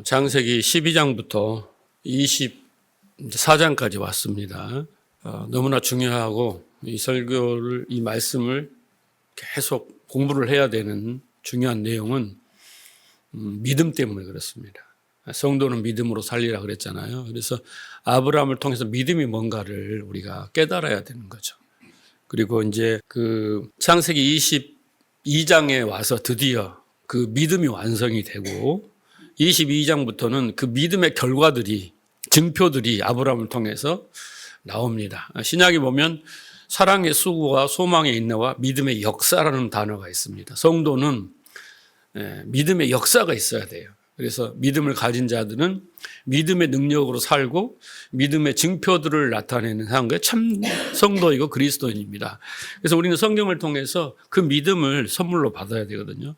창세기 12장부터 24장까지 왔습니다. 너무나 중요하고 이 설교를, 이 말씀을 계속 공부를 해야 되는 중요한 내용은 믿음 때문에 그렇습니다. 성도는 믿음으로 살리라 그랬잖아요. 그래서 아브라함을 통해서 믿음이 뭔가를 우리가 깨달아야 되는 거죠. 그리고 이제 그 창세기 22장에 와서 드디어 그 믿음이 완성이 되고 22장부터는 그 믿음의 결과들이, 증표들이 아브라함을 통해서 나옵니다. 신약에 보면 사랑의 수고와 소망의 인내와 믿음의 역사라는 단어가 있습니다. 성도는 믿음의 역사가 있어야 돼요. 그래서 믿음을 가진 자들은 믿음의 능력으로 살고 믿음의 증표들을 나타내는 게 참 성도이고 그리스도인입니다. 그래서 우리는 성경을 통해서 그 믿음을 선물로 받아야 되거든요.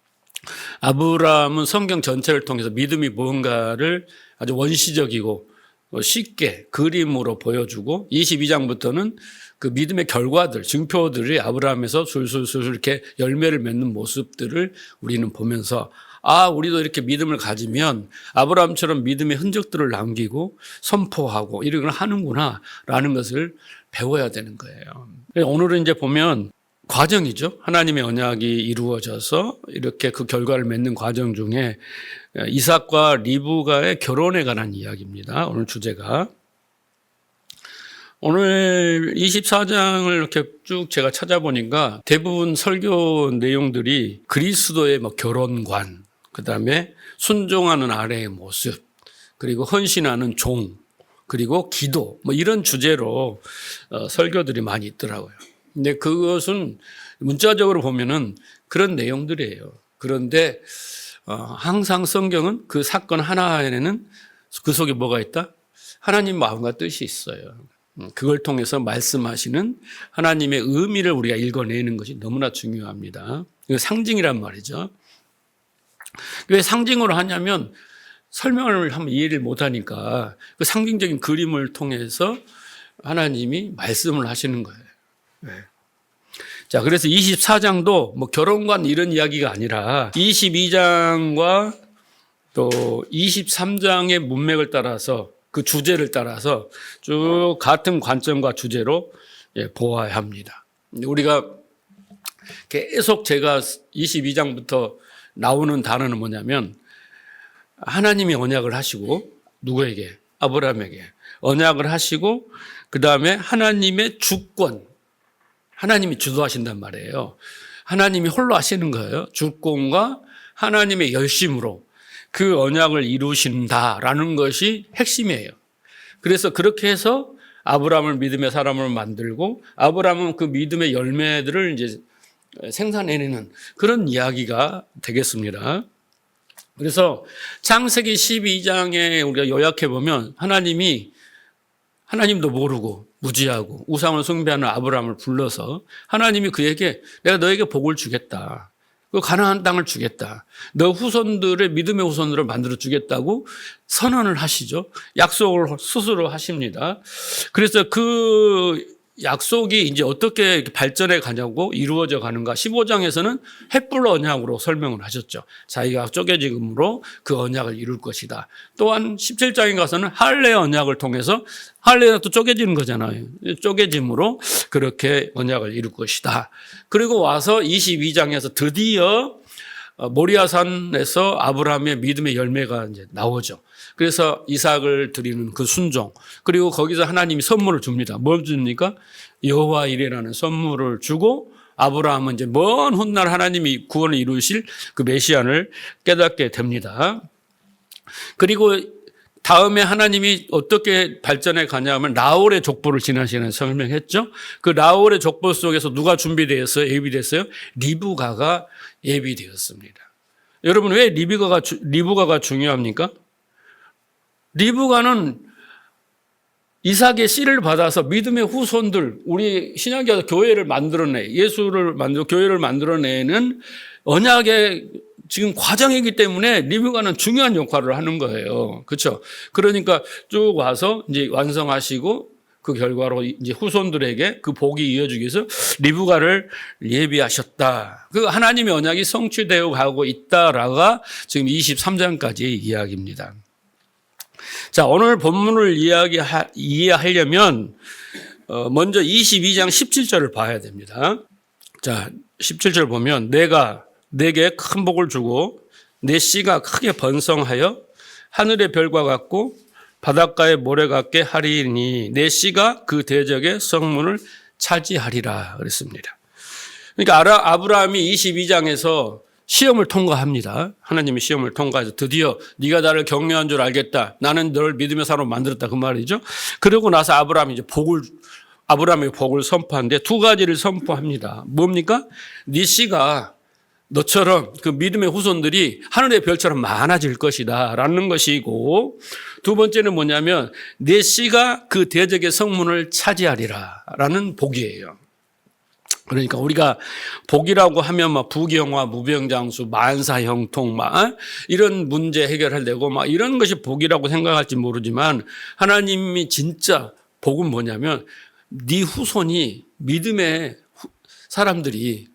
아브라함은 성경 전체를 통해서 믿음이 무언가를 아주 원시적이고 쉽게 그림으로 보여주고 22장부터는 그 믿음의 결과들, 증표들이 아브라함에서 술술술 이렇게 열매를 맺는 모습들을 우리는 보면서 우리도 이렇게 믿음을 가지면 아브라함처럼 믿음의 흔적들을 남기고 선포하고 이런 걸 하는구나라는 것을 배워야 되는 거예요. 오늘은 이제 보면 과정이죠. 하나님의 언약이 이루어져서 이렇게 그 결과를 맺는 과정 중에 이삭과 리브가의 결혼에 관한 이야기입니다. 오늘 주제가. 오늘 24장을 이렇게 쭉 제가 찾아보니까 대부분 설교 내용들이 그리스도의 결혼관, 그 다음에 순종하는 아내의 모습, 그리고 헌신하는 종, 그리고 기도, 이런 주제로 설교들이 많이 있더라고요. 근데 그것은 문자적으로 보면은 그런 내용들이에요. 그런데 항상 성경은 그 사건 하나에는 그 속에 뭐가 있다? 하나님 마음과 뜻이 있어요. 그걸 통해서 말씀하시는 하나님의 의미를 우리가 읽어내는 것이 너무나 중요합니다. 이거 상징이란 말이죠. 왜 상징으로 하냐면 설명을 하면 이해를 못하니까 그 상징적인 그림을 통해서 하나님이 말씀을 하시는 거예요. 네. 자, 그래서 24장도 결혼관 이런 이야기가 아니라 22장과 또 23장의 문맥을 따라서 그 주제를 따라서 쭉 같은 관점과 주제로 보아야 합니다. 우리가 계속 제가 22장부터 나오는 단어는 뭐냐면 하나님이 언약을 하시고 누구에게? 아브라함에게 언약을 하시고 그 다음에 하나님의 주권, 하나님이 주도하신단 말이에요. 하나님이 홀로 하시는 거예요. 주권과 하나님의 열심으로 그 언약을 이루신다라는 것이 핵심이에요. 그래서 그렇게 해서 아브라함을 믿음의 사람을 만들고 아브라함은 그 믿음의 열매들을 이제 생산해내는 그런 이야기가 되겠습니다. 그래서 창세기 12장에 우리가 요약해 보면 하나님도 모르고 무지하고 우상을 숭배하는 아브라함을 불러서 하나님이 그에게 내가 너에게 복을 주겠다. 그 가나안 땅을 주겠다. 너 후손들의 믿음의 후손들을 만들어 주겠다고 선언을 하시죠. 약속을 스스로 하십니다. 그래서 그 약속이 이제 어떻게 발전해 가냐고 이루어져 가는가. 15장에서는 헷불 언약으로 설명을 하셨죠. 자기가 쪼개짐으로 그 언약을 이룰 것이다. 또한 17장에 가서는 할례 언약을 통해서 할례가 또 쪼개지는 거잖아요. 쪼개짐으로 그렇게 언약을 이룰 것이다. 그리고 와서 22장에서 드디어 모리아산에서 아브라함의 믿음의 열매가 이제 나오죠. 그래서 이삭을 드리는 그 순종, 그리고 거기서 하나님이 선물을 줍니다. 뭘 줍니까? 여호와 이레라는 선물을 주고 아브라함은 이제 먼 훗날 하나님이 구원을 이루실 그 메시아를 깨닫게 됩니다. 그리고 다음에 하나님이 어떻게 발전해 가냐면 라홀의 족보를 지난 시간에 설명했죠. 그 라홀의 족보 속에서 누가 준비되었어요? 예비됐어요? 리브가가 예비되었습니다. 여러분 왜 리브가가 중요합니까? 리브가는 이삭의 씨를 받아서 믿음의 후손들, 우리 신약에서 교회를 교회를 만들어내는 언약의 지금 과정이기 때문에 리브가는 중요한 역할을 하는 거예요. 그렇죠? 그러니까 쭉 와서 이제 완성하시고 그 결과로 이제 후손들에게 그 복이 이어지기 위해서 리브가를 예비하셨다. 그 하나님의 언약이 성취되어 가고 있다라가 지금 23장까지의 이야기입니다. 자, 오늘 본문을 이해하려면 먼저 22장 17절을 봐야 됩니다. 자, 17절 보면 내가 내게 큰 복을 주고 내 씨가 크게 번성하여 하늘의 별과 같고 바닷가의 모래 같게 하리니 내 씨가 그 대적의 성문을 차지하리라 그랬습니다. 그러니까 아브라함이 22장에서 시험을 통과합니다. 하나님이 시험을 통과해서 드디어 네가 나를 격려한 줄 알겠다. 나는 너를 믿음의 사람으로 만들었다. 그 말이죠. 그러고 나서 아브라함이 이제 아브라함의 복을 선포하는데 두 가지를 선포합니다. 뭡니까? 네 씨가 너처럼 그 믿음의 후손들이 하늘의 별처럼 많아질 것이다 라는 것이고, 두 번째는 뭐냐면 내 씨가 그 대적의 성문을 차지하리라 라는 복이에요. 그러니까 우리가 복이라고 하면 막 부경화, 무병장수, 만사형통 막 이런 문제 해결하려고 막 이런 것이 복이라고 생각할지 모르지만, 하나님이 진짜 복은 뭐냐면 네 후손이 믿음의 사람들이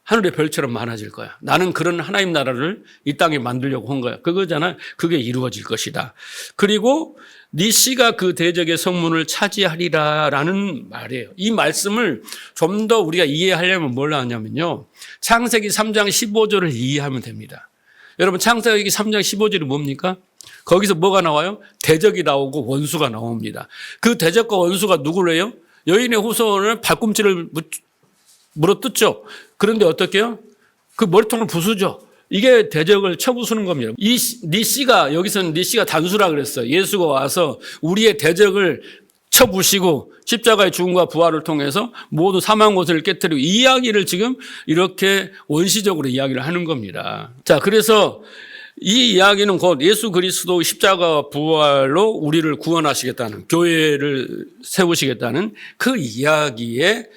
하늘의 별처럼 많아질 거야. 나는 그런 하나님 나라를 이 땅에 만들려고 한 거야. 그거잖아. 그게 이루어질 것이다. 그리고 네 씨가 그 대적의 성문을 차지하리라라는 말이에요. 이 말씀을 좀 더 우리가 이해하려면 뭘 하냐면요, 창세기 3장 15절을 이해하면 됩니다. 여러분, 창세기 3장 15절이 뭡니까? 거기서 뭐가 나와요? 대적이 나오고 원수가 나옵니다. 그 대적과 원수가 누구래요? 여인의 후손을 발꿈치를 물어뜯죠. 그런데 어떻게 해요? 그 머리통을 부수죠. 이게 대적을 쳐부수는 겁니다. 네 씨가, 여기서는 네 씨가 단수라 그랬어요. 예수가 와서 우리의 대적을 쳐부시고 십자가의 죽음과 부활을 통해서 모두 사망 권세를 깨뜨리고, 이 이야기를 지금 이렇게 원시적으로 이야기를 하는 겁니다. 자, 그래서 이 이야기는 곧 예수 그리스도 십자가 부활로 우리를 구원하시겠다는, 교회를 세우시겠다는 그 이야기의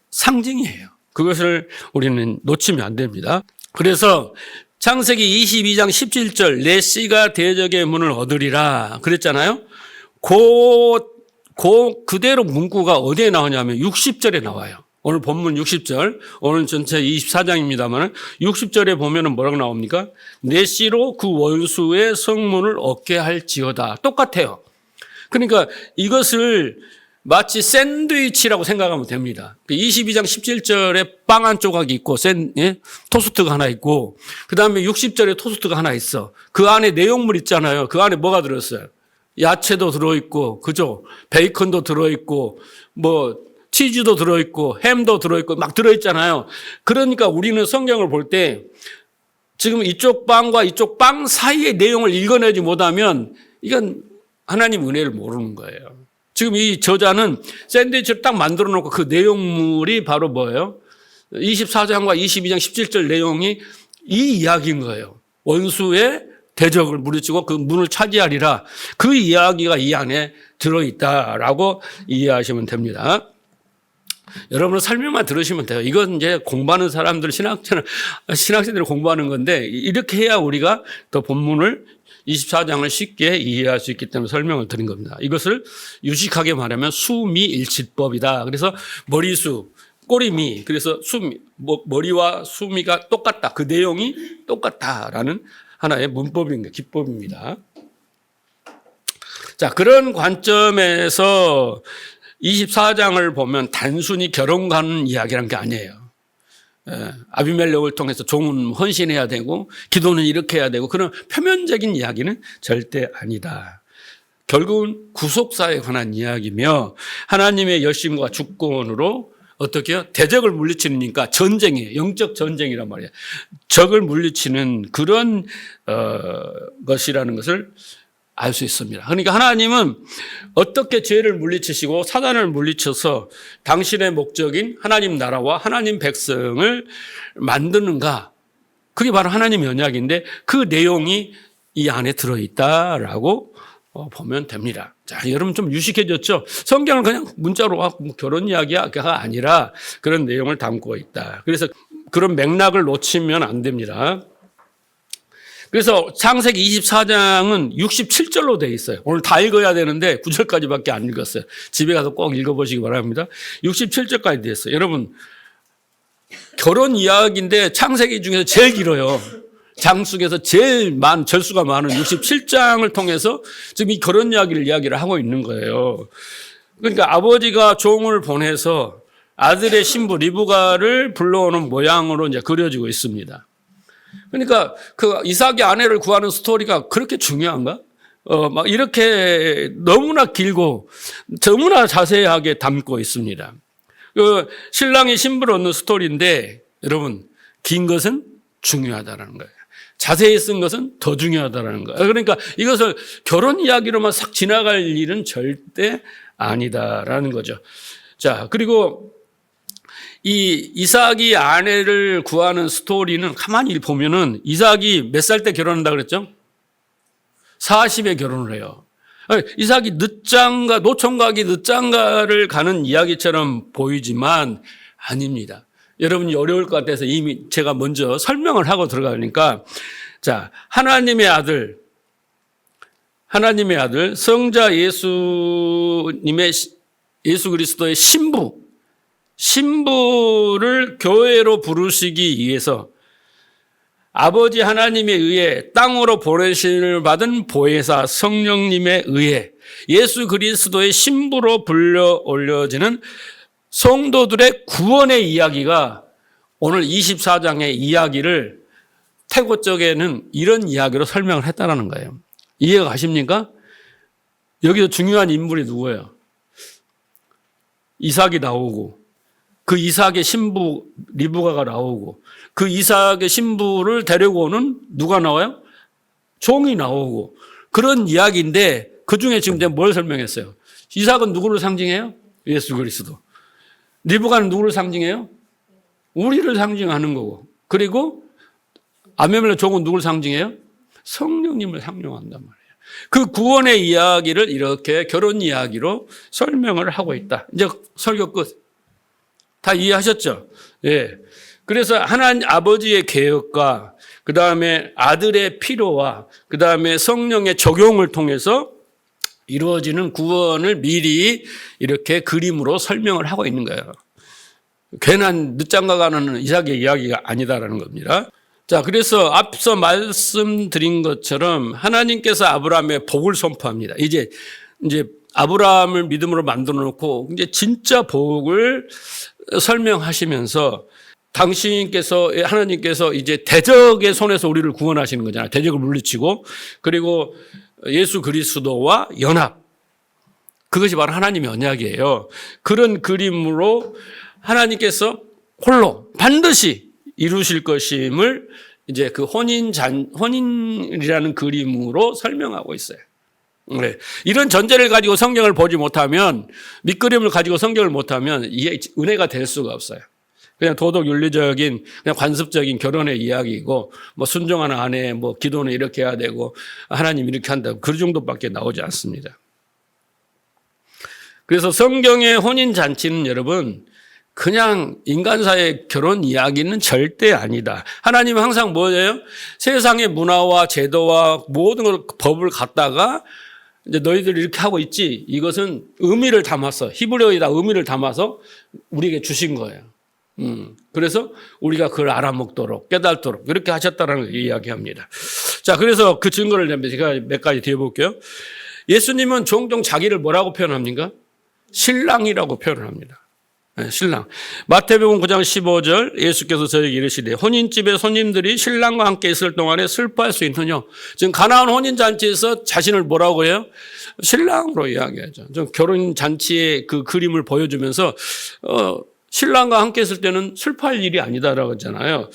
상징이에요. 그것을 우리는 놓치면 안 됩니다. 그래서 창세기 22장 17절 내 씨가 대적의 문을 얻으리라 그랬잖아요. 그대로 문구가 어디에 나오냐면 60절에 나와요. 오늘 본문 60절, 오늘 전체 24장입니다만 60절에 보면은 뭐라고 나옵니까? 내 씨로 그 원수의 성문을 얻게 할지어다. 똑같아요. 그러니까 이것을 마치 샌드위치라고 생각하면 됩니다. 22장 17절에 빵 한 조각이 있고 토스트가 하나 있고, 그 다음에 60절에 토스트가 하나 있어. 그 안에 내용물 있잖아요. 그 안에 뭐가 들어있어요? 야채도 들어있고, 그죠? 베이컨도 들어있고, 뭐 치즈도 들어있고, 햄도 들어있고 막 들어있잖아요. 그러니까 우리는 성경을 볼 때 지금 이쪽 빵과 이쪽 빵 사이의 내용을 읽어내지 못하면 이건 하나님 은혜를 모르는 거예요. 지금 이 저자는 샌드위치를 딱 만들어 놓고 그 내용물이 바로 뭐예요? 24장과 22장 17절 내용이 이 이야기인 거예요. 원수의 대적을 물리치고 그 문을 차지하리라. 그 이야기가 이 안에 들어있다라고 이해하시면 됩니다. 여러분은 설명만 들으시면 돼요. 이건 이제 공부하는 사람들, 신학생들이 공부하는 건데, 이렇게 해야 우리가 더 본문을 24장을 쉽게 이해할 수 있기 때문에 설명을 드린 겁니다. 이것을 유식하게 말하면 수미일치법이다. 그래서 머리수, 꼬리미, 그래서 머리와 수미가 똑같다. 그 내용이 똑같다라는 하나의 문법입니다. 기법입니다. 자, 그런 관점에서 24장을 보면 단순히 결혼 가는 이야기란 게 아니에요. 아비멜렉을 통해서 종은 헌신해야 되고 기도는 이렇게 해야 되고 그런 표면적인 이야기는 절대 아니다. 결국은 구속사에 관한 이야기며 하나님의 열심과 주권으로 어떻게 해요? 대적을 물리치니까 전쟁이에요. 영적 전쟁이란 말이에요. 적을 물리치는 그런 것이라는 것을 알 수 있습니다. 그러니까 하나님은 어떻게 죄를 물리치시고 사단을 물리쳐서 당신의 목적인 하나님 나라와 하나님 백성을 만드는가, 그게 바로 하나님의 언약인데 그 내용이 이 안에 들어있다라고 보면 됩니다. 자, 여러분 좀 유식해졌죠? 성경은 그냥 문자로 결혼 이야기가 아니라 그런 내용을 담고 있다. 그래서 그런 맥락을 놓치면 안 됩니다. 그래서 창세기 24장은 67절로 돼 있어요. 오늘 다 읽어야 되는데 9절까지밖에 안 읽었어요. 집에 가서 꼭 읽어보시기 바랍니다. 67절까지 돼 있어요. 여러분, 결혼 이야기인데 창세기 중에서 제일 길어요. 장 속에서 제일 절수가 많은 67장을 통해서 지금 이 결혼 이야기를 하고 있는 거예요. 그러니까 아버지가 종을 보내서 아들의 신부 리브가를 불러오는 모양으로 이제 그려지고 있습니다. 그러니까 그 이삭의 아내를 구하는 스토리가 그렇게 중요한가? 막 이렇게 너무나 길고 너무나 자세하게 담고 있습니다. 그 신랑이 신부를 얻는 스토리인데 여러분, 긴 것은 중요하다는 거예요. 자세히 쓴 것은 더 중요하다는 거예요. 그러니까 이것을 결혼 이야기로만 싹 지나갈 일은 절대 아니다라는 거죠. 자, 그리고 이 이삭이 아내를 구하는 스토리는 가만히 보면은 이삭이 몇 살 때 결혼한다 그랬죠? 40에 결혼을 해요. 이삭이 노총각이 늦장가를 가는 이야기처럼 보이지만 아닙니다. 여러분이 어려울 것 같아서 이미 제가 먼저 설명을 하고 들어가니까, 자, 하나님의 아들 성자 예수 그리스도의 신부를 교회로 부르시기 위해서 아버지 하나님에 의해 땅으로 보내심을 받은 보혜사 성령님에 의해 예수 그리스도의 신부로 불려 올려지는 성도들의 구원의 이야기가 오늘 24장의 이야기를 태고 쪽에는 이런 이야기로 설명을 했다는 거예요. 이해가 가십니까? 여기서 중요한 인물이 누구예요? 이삭이 나오고 그 이삭의 신부 리브가가 나오고 그 이삭의 신부를 데리고 오는 누가 나와요? 종이 나오고 그런 이야기인데 그중에 지금 제가 뭘 설명했어요? 이삭은 누구를 상징해요? 예수 그리스도. 리브가는 누구를 상징해요? 우리를 상징하는 거고. 그리고 아멜렉 종은 누구를 상징해요? 성령님을 상징한단 말이에요. 그 구원의 이야기를 이렇게 결혼 이야기로 설명을 하고 있다. 이제 설교 끝. 다 이해하셨죠? 예. 그래서 하나님 아버지의 계획과 그 다음에 아들의 필요와 그 다음에 성령의 적용을 통해서 이루어지는 구원을 미리 이렇게 그림으로 설명을 하고 있는 거예요. 괜한 늦장가 가는 이삭의 이야기가 아니다라는 겁니다. 자, 그래서 앞서 말씀드린 것처럼 하나님께서 아브라함의 복을 선포합니다. 이제 아브라함을 믿음으로 만들어 놓고 이제 진짜 복을 설명하시면서 하나님께서 이제 대적의 손에서 우리를 구원하시는 거잖아요. 대적을 물리치고 그리고 예수 그리스도와 연합. 그것이 바로 하나님의 언약이에요. 그런 그림으로 하나님께서 홀로 반드시 이루실 것임을 이제 그 혼인이라는 그림으로 설명하고 있어요. 네. 이런 전제를 가지고 성경을 보지 못하면, 밑그림을 가지고 성경을 못하면 이게 은혜가 될 수가 없어요. 그냥 도덕 윤리적인, 그냥 관습적인 결혼의 이야기이고, 뭐 순종하는 아내, 뭐 기도는 이렇게 해야 되고, 하나님 이렇게 한다고 그 정도밖에 나오지 않습니다. 그래서 성경의 혼인잔치는 여러분, 그냥 인간사의 결혼 이야기는 절대 아니다. 하나님은 항상 뭐예요? 세상의 문화와 제도와 모든 걸, 법을 갖다가 이제 너희들이 이렇게 하고 있지. 이것은 의미를 담아서, 히브리어에다 의미를 담아서 우리에게 주신 거예요. 그래서 우리가 그걸 알아먹도록, 깨닫도록 이렇게 하셨다는 걸 이야기합니다. 자, 그래서 그 증거를 제가 몇 가지 드려볼게요. 예수님은 종종 자기를 뭐라고 표현합니까? 신랑이라고 표현을 합니다. 네, 신랑. 마태복음 9장 15절 예수께서 저에게 이르시되 혼인집에 손님들이 신랑과 함께 있을 동안에 슬퍼할 수 있느냐. 지금 가나안 혼인잔치에서 자신을 뭐라고 해요? 신랑으로 이야기하죠. 좀 결혼잔치의 그 그림을 보여주면서 신랑과 함께 있을 때는 슬퍼할 일이 아니다라고 하잖아요.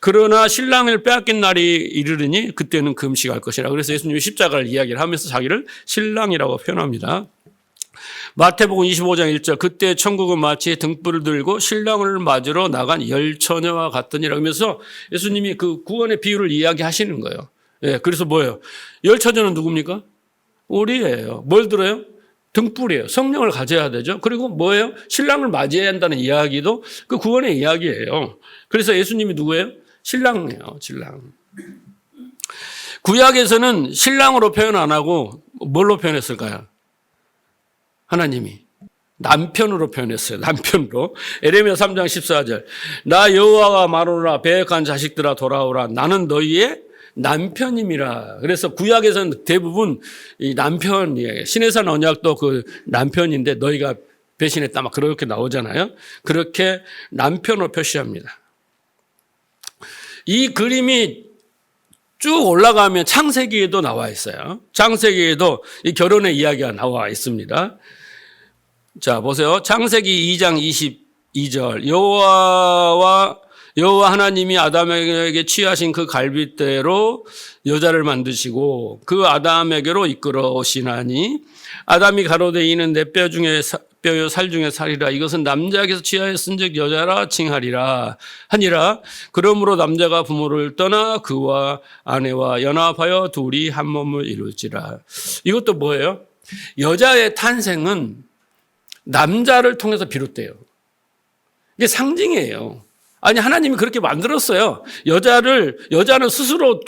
그러나 신랑을 빼앗긴 날이 이르르니 그때는 금식할 것이라. 그래서 예수님이 십자가를 이야기를 하면서 자기를 신랑이라고 표현합니다. 마태복음 25장 1절 그때 천국은 마치 등불을 들고 신랑을 맞으러 나간 열 처녀와 같으니라 하면서 예수님이 그 구원의 비유를 이야기하시는 거예요. 예, 그래서 뭐예요? 열 처녀는 누굽니까? 우리예요. 뭘 들어요? 등불이에요. 성령을 가져야 되죠. 그리고 뭐예요? 신랑을 맞이해야 한다는 이야기도 그 구원의 이야기예요. 그래서 예수님이 누구예요? 신랑이에요. 신랑. 구약에서는 신랑으로 표현 안 하고 뭘로 표현했을까요? 하나님이 남편으로 표현했어요. 남편으로. 에레미야 3장 14절. 나 여호와가 말하노라 배역한 자식들아 돌아오라. 나는 너희의 남편임이라. 그래서 구약에서는 대부분 이 남편이에요. 신해산 언약도 그 남편인데 너희가 배신했다 막 그렇게 나오잖아요. 그렇게 남편으로 표시합니다. 이 그림이 쭉 올라가면 창세기에도 나와 있어요. 창세기에도 이 결혼의 이야기가 나와 있습니다. 자, 보세요. 창세기 2장 22절. 여호와 하나님이 아담에게 취하신 그 갈빗대로 여자를 만드시고 그 아담에게로 이끌어 오시나니 아담이 가로되 이는 내 뼈 중에 뼈요 살 중에 살이라. 이것은 남자에게서 취하였은즉 여자라 칭하리라 하니라. 그러므로 남자가 부모를 떠나 그와 아내와 연합하여 둘이 한 몸을 이룰지라. 이것도 뭐예요? 여자의 탄생은 남자를 통해서 비롯돼요. 이게 상징이에요. 아니, 하나님이 그렇게 만들었어요. 여자는 스스로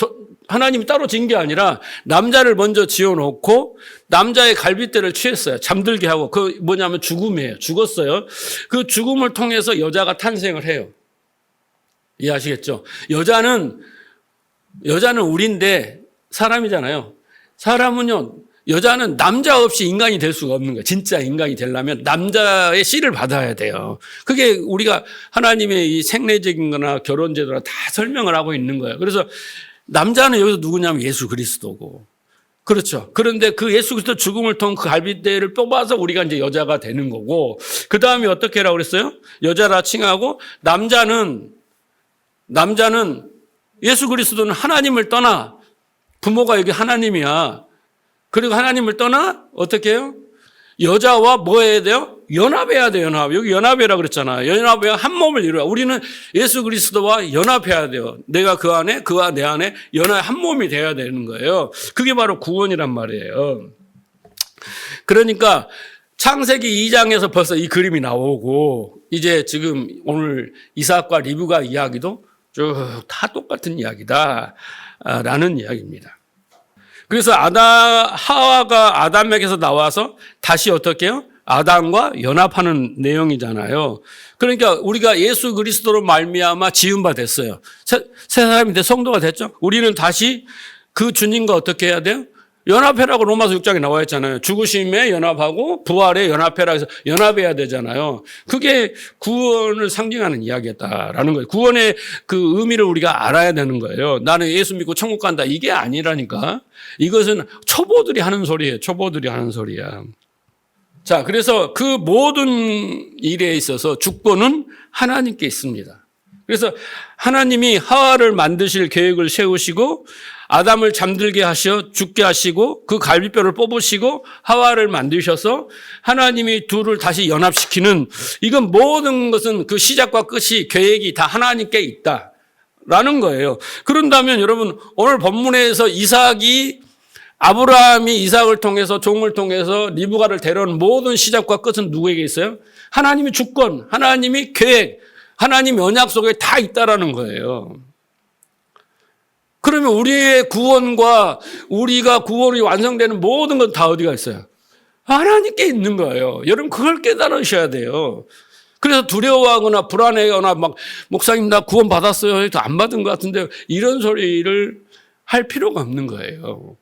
하나님이 따로 지은 게 아니라 남자를 먼저 지어놓고 남자의 갈빗대를 취했어요. 잠들게 하고. 그 뭐냐면 죽음이에요. 죽었어요. 그 죽음을 통해서 여자가 탄생을 해요. 이해하시겠죠? 여자는 우리인데 사람이잖아요. 사람은요, 여자는 남자 없이 인간이 될 수가 없는 거예요. 진짜 인간이 되려면 남자의 씨를 받아야 돼요. 그게 우리가 하나님의 이 생리적인 거나 결혼 제도나 다 설명을 하고 있는 거예요. 그래서 남자는 여기서 누구냐면 예수 그리스도고. 그렇죠. 그런데 그 예수 그리스도 죽음을 통해 그 갈빗대를 뽑아서 우리가 이제 여자가 되는 거고, 그 다음에 어떻게 하라고 그랬어요? 여자라 칭하고, 남자는 예수 그리스도는 하나님을 떠나, 부모가 여기 하나님이야. 그리고 하나님을 떠나 어떻게 해요? 여자와 뭐 해야 돼요? 연합해야 돼요. 연합. 여기 연합이라고 그랬잖아요. 연합해야 한 몸을 이루어. 우리는 예수 그리스도와 연합해야 돼요. 내가 그 안에, 그와 내 안에 연합 한 몸이 돼야 되는 거예요. 그게 바로 구원이란 말이에요. 그러니까 창세기 2장에서 벌써 이 그림이 나오고, 이제 지금 오늘 이삭과 리브가 이야기도 쭉 다 똑같은 이야기다라는 이야기입니다. 그래서 하와가 아담에게서 나와서 다시 어떻게 해요? 아담과 연합하는 내용이잖아요. 그러니까 우리가 예수 그리스도로 말미암아 지은 바 됐어요. 새 사람이 돼 성도가 됐죠. 우리는 다시 그 주님과 어떻게 해야 돼요? 연합해라고 로마서 6장에 나와 있잖아요. 죽으심에 연합하고 부활에 연합해라 해서 연합해야 되잖아요. 그게 구원을 상징하는 이야기였다라는 거예요. 구원의 그 의미를 우리가 알아야 되는 거예요. 나는 예수 믿고 천국 간다. 이게 아니라니까. 이것은 초보들이 하는 소리예요. 초보들이 하는 소리야. 자, 그래서 그 모든 일에 있어서 주권은 하나님께 있습니다. 그래서 하나님이 하와를 만드실 계획을 세우시고 아담을 잠들게 하셔 죽게 하시고 그 갈빗뼈를 뽑으시고 하와를 만드셔서 하나님이 둘을 다시 연합시키는, 이건 모든 것은 그 시작과 끝이 계획이 다 하나님께 있다라는 거예요. 그런다면 여러분, 오늘 본문에서 아브라함이 이삭을 통해서 종을 통해서 리브가를 데려온 모든 시작과 끝은 누구에게 있어요? 하나님의 주권, 하나님의 계획, 하나님의 언약 속에 다 있다라는 거예요. 그러면 우리의 구원과 우리가 구원이 완성되는 모든 건 다 어디가 있어요? 하나님께 있는 거예요. 여러분 그걸 깨달으셔야 돼요. 그래서 두려워하거나 불안해하거나 막 목사님 나 구원 받았어요. 안 받은 것 같은데 이런 소리를 할 필요가 없는 거예요.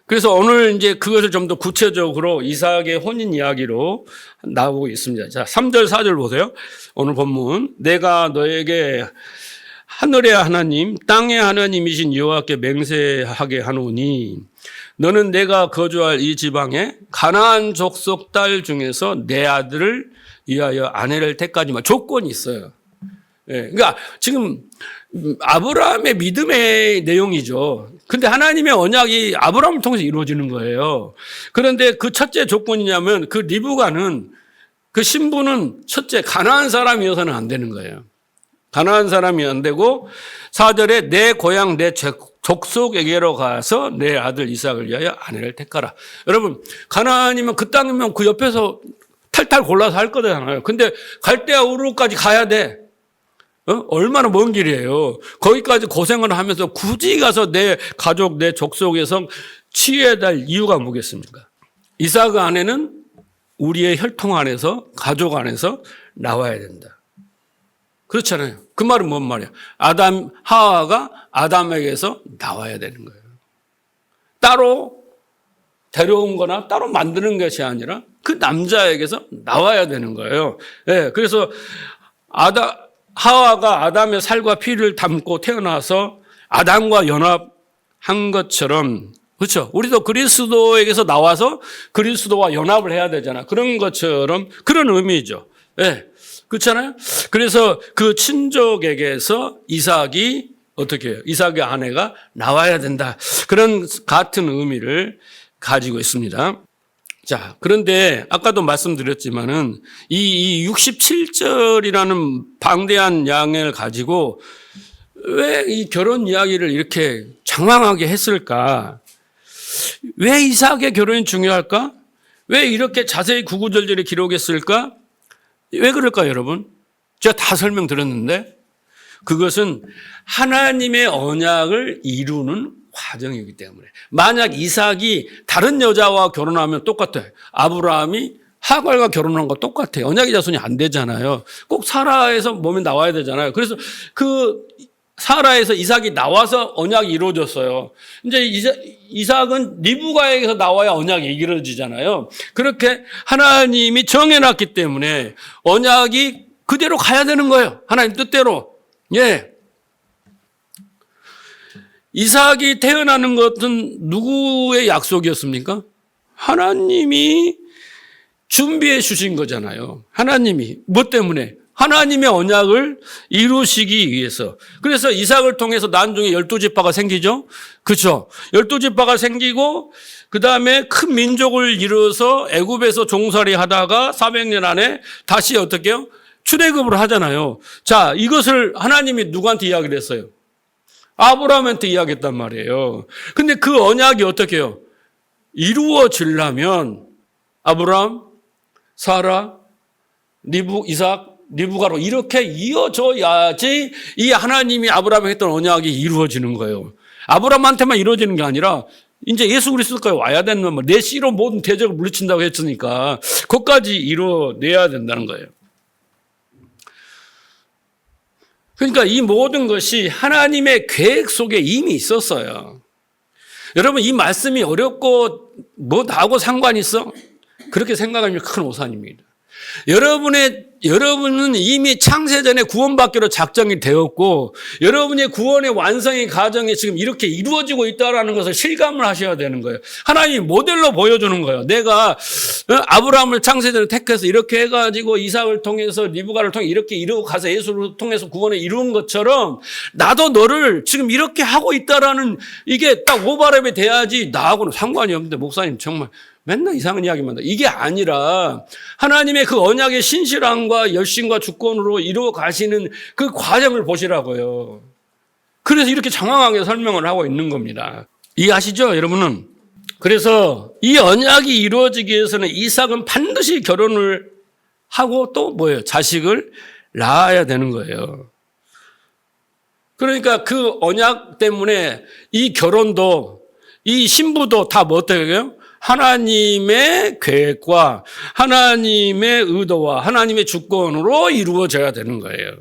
그래서 오늘 이제 그것을 좀 더 구체적으로 이삭의 혼인 이야기로 나오고 있습니다. 자, 3절, 4절 보세요. 오늘 본문. 내가 너에게 하늘의 하나님, 땅의 하나님이신 여호와께 맹세하게 하노니 너는 내가 거주할 이 지방에 가나안 족속 딸 중에서 내 아들을 위하여 아내를 택하지마. 조건이 있어요. 예, 그러니까 지금 아브라함의 믿음의 내용이죠. 근데 하나님의 언약이 아브라함을 통해서 이루어지는 거예요. 그런데 그 첫째 조건이냐면 그 리브가는 그 신부는 첫째 가나안 사람이어서는 안 되는 거예요. 가나안 사람이 안 되고 4절에 내 고향 내 족속에게로 가서 내 아들 이삭을 위하여 아내를 택하라. 여러분 가나안이면 그 땅이면 그 옆에서 탈탈 골라서 할 거잖아요. 근데 갈대아 우르까지 가야 돼. 얼마나 먼 길이에요. 거기까지 고생을 하면서 굳이 가서 내 가족, 내 족속에서 취해야 될 이유가 뭐겠습니까? 이삭 안에는 우리의 혈통 안에서, 가족 안에서 나와야 된다. 그렇잖아요. 그 말은 뭔 말이야? 하와가 아담에게서 나와야 되는 거예요. 따로 데려온 거나 따로 만드는 것이 아니라 그 남자에게서 나와야 되는 거예요. 네, 그래서 하와가 아담의 살과 피를 담고 태어나서 아담과 연합한 것처럼, 그렇죠? 우리도 그리스도에게서 나와서 그리스도와 연합을 해야 되잖아. 그런 것처럼 그런 의미죠. 네, 그렇잖아요? 그래서 그 친족에게서 이삭이 어떻게 해요? 이삭의 아내가 나와야 된다. 그런 같은 의미를 가지고 있습니다. 자, 그런데 아까도 말씀드렸지만은 이 67절이라는 방대한 양을 가지고 왜 이 결혼 이야기를 이렇게 장황하게 했을까? 왜 이삭의 결혼이 중요할까? 왜 이렇게 자세히 구구절절히 기록했을까? 왜 그럴까요, 여러분? 제가 다 설명드렸는데 그것은 하나님의 언약을 이루는 과정이기 때문에. 만약 이삭이 다른 여자와 결혼하면 똑같아요. 아브라함이 하갈과 결혼한 거 똑같아요. 언약의 자손이 안 되잖아요. 꼭 사라에서 몸이 나와야 되잖아요. 그래서 그 사라에서 이삭이 나와서 언약이 이루어졌어요. 이제 이삭은 리브가에게서 나와야 언약이 이루어지잖아요. 그렇게 하나님이 정해놨기 때문에 언약이 그대로 가야 되는 거예요. 하나님 뜻대로. 예. 이삭이 태어나는 것은 누구의 약속이었습니까? 하나님이 준비해 주신 거잖아요. 하나님이. 뭐 때문에? 하나님의 언약을 이루시기 위해서. 그래서 이삭을 통해서 나중에 12지파가 생기죠. 그렇죠. 12지파가 생기고 그 다음에 큰 민족을 이루어서 애굽에서 종살이 하다가 400년 안에 다시 어떻게 해요? 출애굽을 하잖아요. 자, 이것을 하나님이 누구한테 이야기를 했어요? 아브라함한테 이야기했단 말이에요. 근데 그 언약이 어떻게 해요? 이루어지려면 아브라함, 사라, 이삭, 리브가로 이렇게 이어져야지 이 하나님이 아브라함에 했던 언약이 이루어지는 거예요. 아브라함한테만 이루어지는 게 아니라 이제 예수 그리스도까지 와야 되는 말, 내 씨로 모든 대적을 물리친다고 했으니까 그것까지 이루어내야 된다는 거예요. 그러니까 이 모든 것이 하나님의 계획 속에 이미 있었어요. 여러분, 이 말씀이 어렵고 뭐 나하고 상관이 있어? 그렇게 생각하면 큰 오산입니다. 여러분은 이미 창세전에 구원받기로 작정이 되었고 여러분의 구원의 완성의 과정이 지금 이렇게 이루어지고 있다는 것을 실감을 하셔야 되는 거예요. 하나님이 모델로 보여주는 거예요. 내가 아브라함을 창세전에 택해서 이렇게 해가지고 이삭을 통해서 리브가를 통해 이렇게 이루고 가서 예수를 통해서 구원을 이룬 것처럼 나도 너를 지금 이렇게 하고 있다라는 이게 딱 오바랩이 돼야지 나하고는 상관이 없는데 목사님 정말 맨날 이상한 이야기만 한다. 이게 아니라 하나님의 그 언약의 신실함과 열심과 주권으로 이루어 가시는 그 과정을 보시라고요. 그래서 이렇게 장황하게 설명을 하고 있는 겁니다. 이해하시죠, 여러분은? 그래서 이 언약이 이루어지기 위해서는 이삭은 반드시 결혼을 하고 또 뭐예요? 자식을 낳아야 되는 거예요. 그러니까 그 언약 때문에 이 결혼도 이 신부도 다 뭐 어떻게 해요? 하나님의 계획과 하나님의 의도와 하나님의 주권으로 이루어져야 되는 거예요.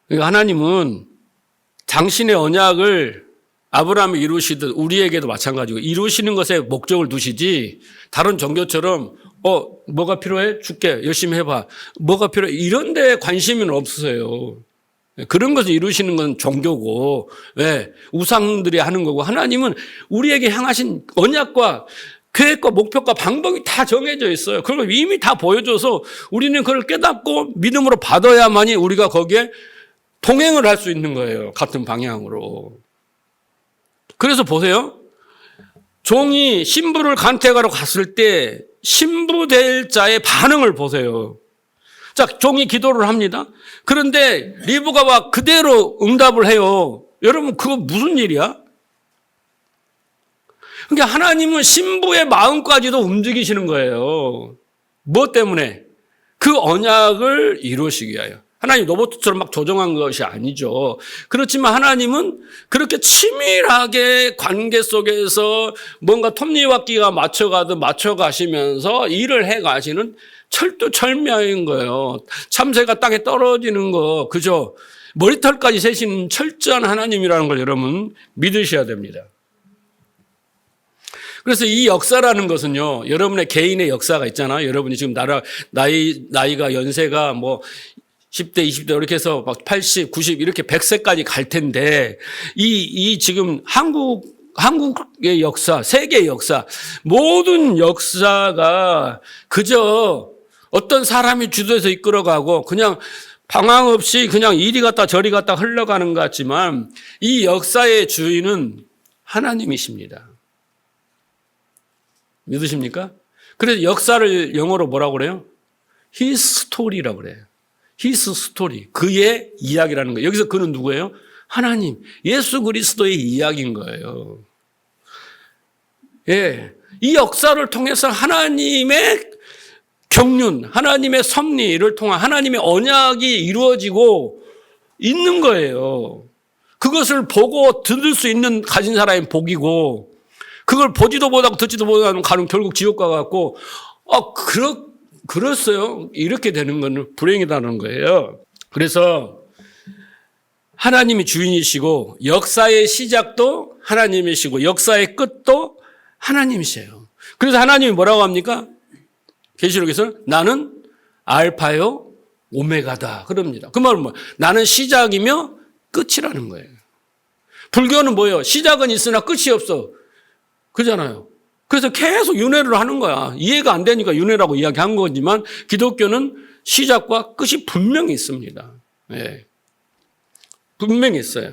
그러니까 하나님은 당신의 언약을 아브라함이 이루시듯 우리에게도 마찬가지고 이루시는 것에 목적을 두시지 다른 종교처럼 뭐가 필요해? 줄게. 열심히 해봐. 뭐가 필요해? 이런 데 관심은 없으세요. 그런 것을 이루시는 건 종교고 왜? 우상들이 하는 거고 하나님은 우리에게 향하신 언약과 계획과 목표과 방법이 다 정해져 있어요. 그걸 이미 다 보여줘서 우리는 그걸 깨닫고 믿음으로 받아야만이 우리가 거기에 동행을 할 수 있는 거예요. 같은 방향으로. 그래서 보세요. 종이 신부를 간택하러 갔을 때 신부 될 자의 반응을 보세요. 자, 종이 기도를 합니다. 그런데 리브가가 그대로 응답을 해요. 여러분, 그거 무슨 일이야? 그러니까 하나님은 신부의 마음까지도 움직이시는 거예요. 뭐 때문에? 그 언약을 이루시기 위하여. 하나님 로봇처럼 막 조정한 것이 아니죠. 그렇지만 하나님은 그렇게 치밀하게 관계 속에서 뭔가 톱니바퀴가 맞춰가시면서 일을 해가시는 철두철미인 거예요. 참새가 땅에 떨어지는 거, 그죠? 머리털까지 세시는 철저한 하나님이라는 걸 여러분 믿으셔야 됩니다. 그래서 이 역사라는 것은요, 여러분의 개인의 역사가 있잖아요. 여러분이 지금 나이가 연세가 뭐 10대, 20대 이렇게 해서 막 80, 90 이렇게 100세까지 갈 텐데 이 지금 한국의 역사, 세계의 역사, 모든 역사가 그저 어떤 사람이 주도해서 이끌어가고 그냥 방황 없이 그냥 이리 갔다 저리 갔다 흘러가는 것 같지만 이 역사의 주인은 하나님이십니다. 믿으십니까? 그래서 역사를 영어로 뭐라고 그래요? His story라고 그래요. His story. 그의 이야기라는 거예요. 여기서 그는 누구예요? 하나님, 예수 그리스도의 이야기인 거예요. 예. 이 역사를 통해서 하나님의 경륜, 하나님의 섭리를 통한 하나님의 언약이 이루어지고 있는 거예요. 그것을 보고 들을 수 있는 가진 사람의 복이고, 그걸 보지도 못하고 듣지도 못하는 가는 결국 지옥 가갖고, 그렇어요. 이렇게 되는 건 불행이라는 거예요. 그래서 하나님이 주인이시고, 역사의 시작도 하나님이시고, 역사의 끝도 하나님이세요. 그래서 하나님이 뭐라고 합니까? 계시록에서는 나는 알파요 오메가다 그럽니다. 그 말은 뭐예요? 나는 시작이며 끝이라는 거예요. 불교는 뭐예요? 시작은 있으나 끝이 없어. 그잖아요. 그래서 계속 윤회를 하는 거야. 이해가 안 되니까 윤회라고 이야기한 거지만 기독교는 시작과 끝이 분명히 있습니다. 네. 분명히 있어요.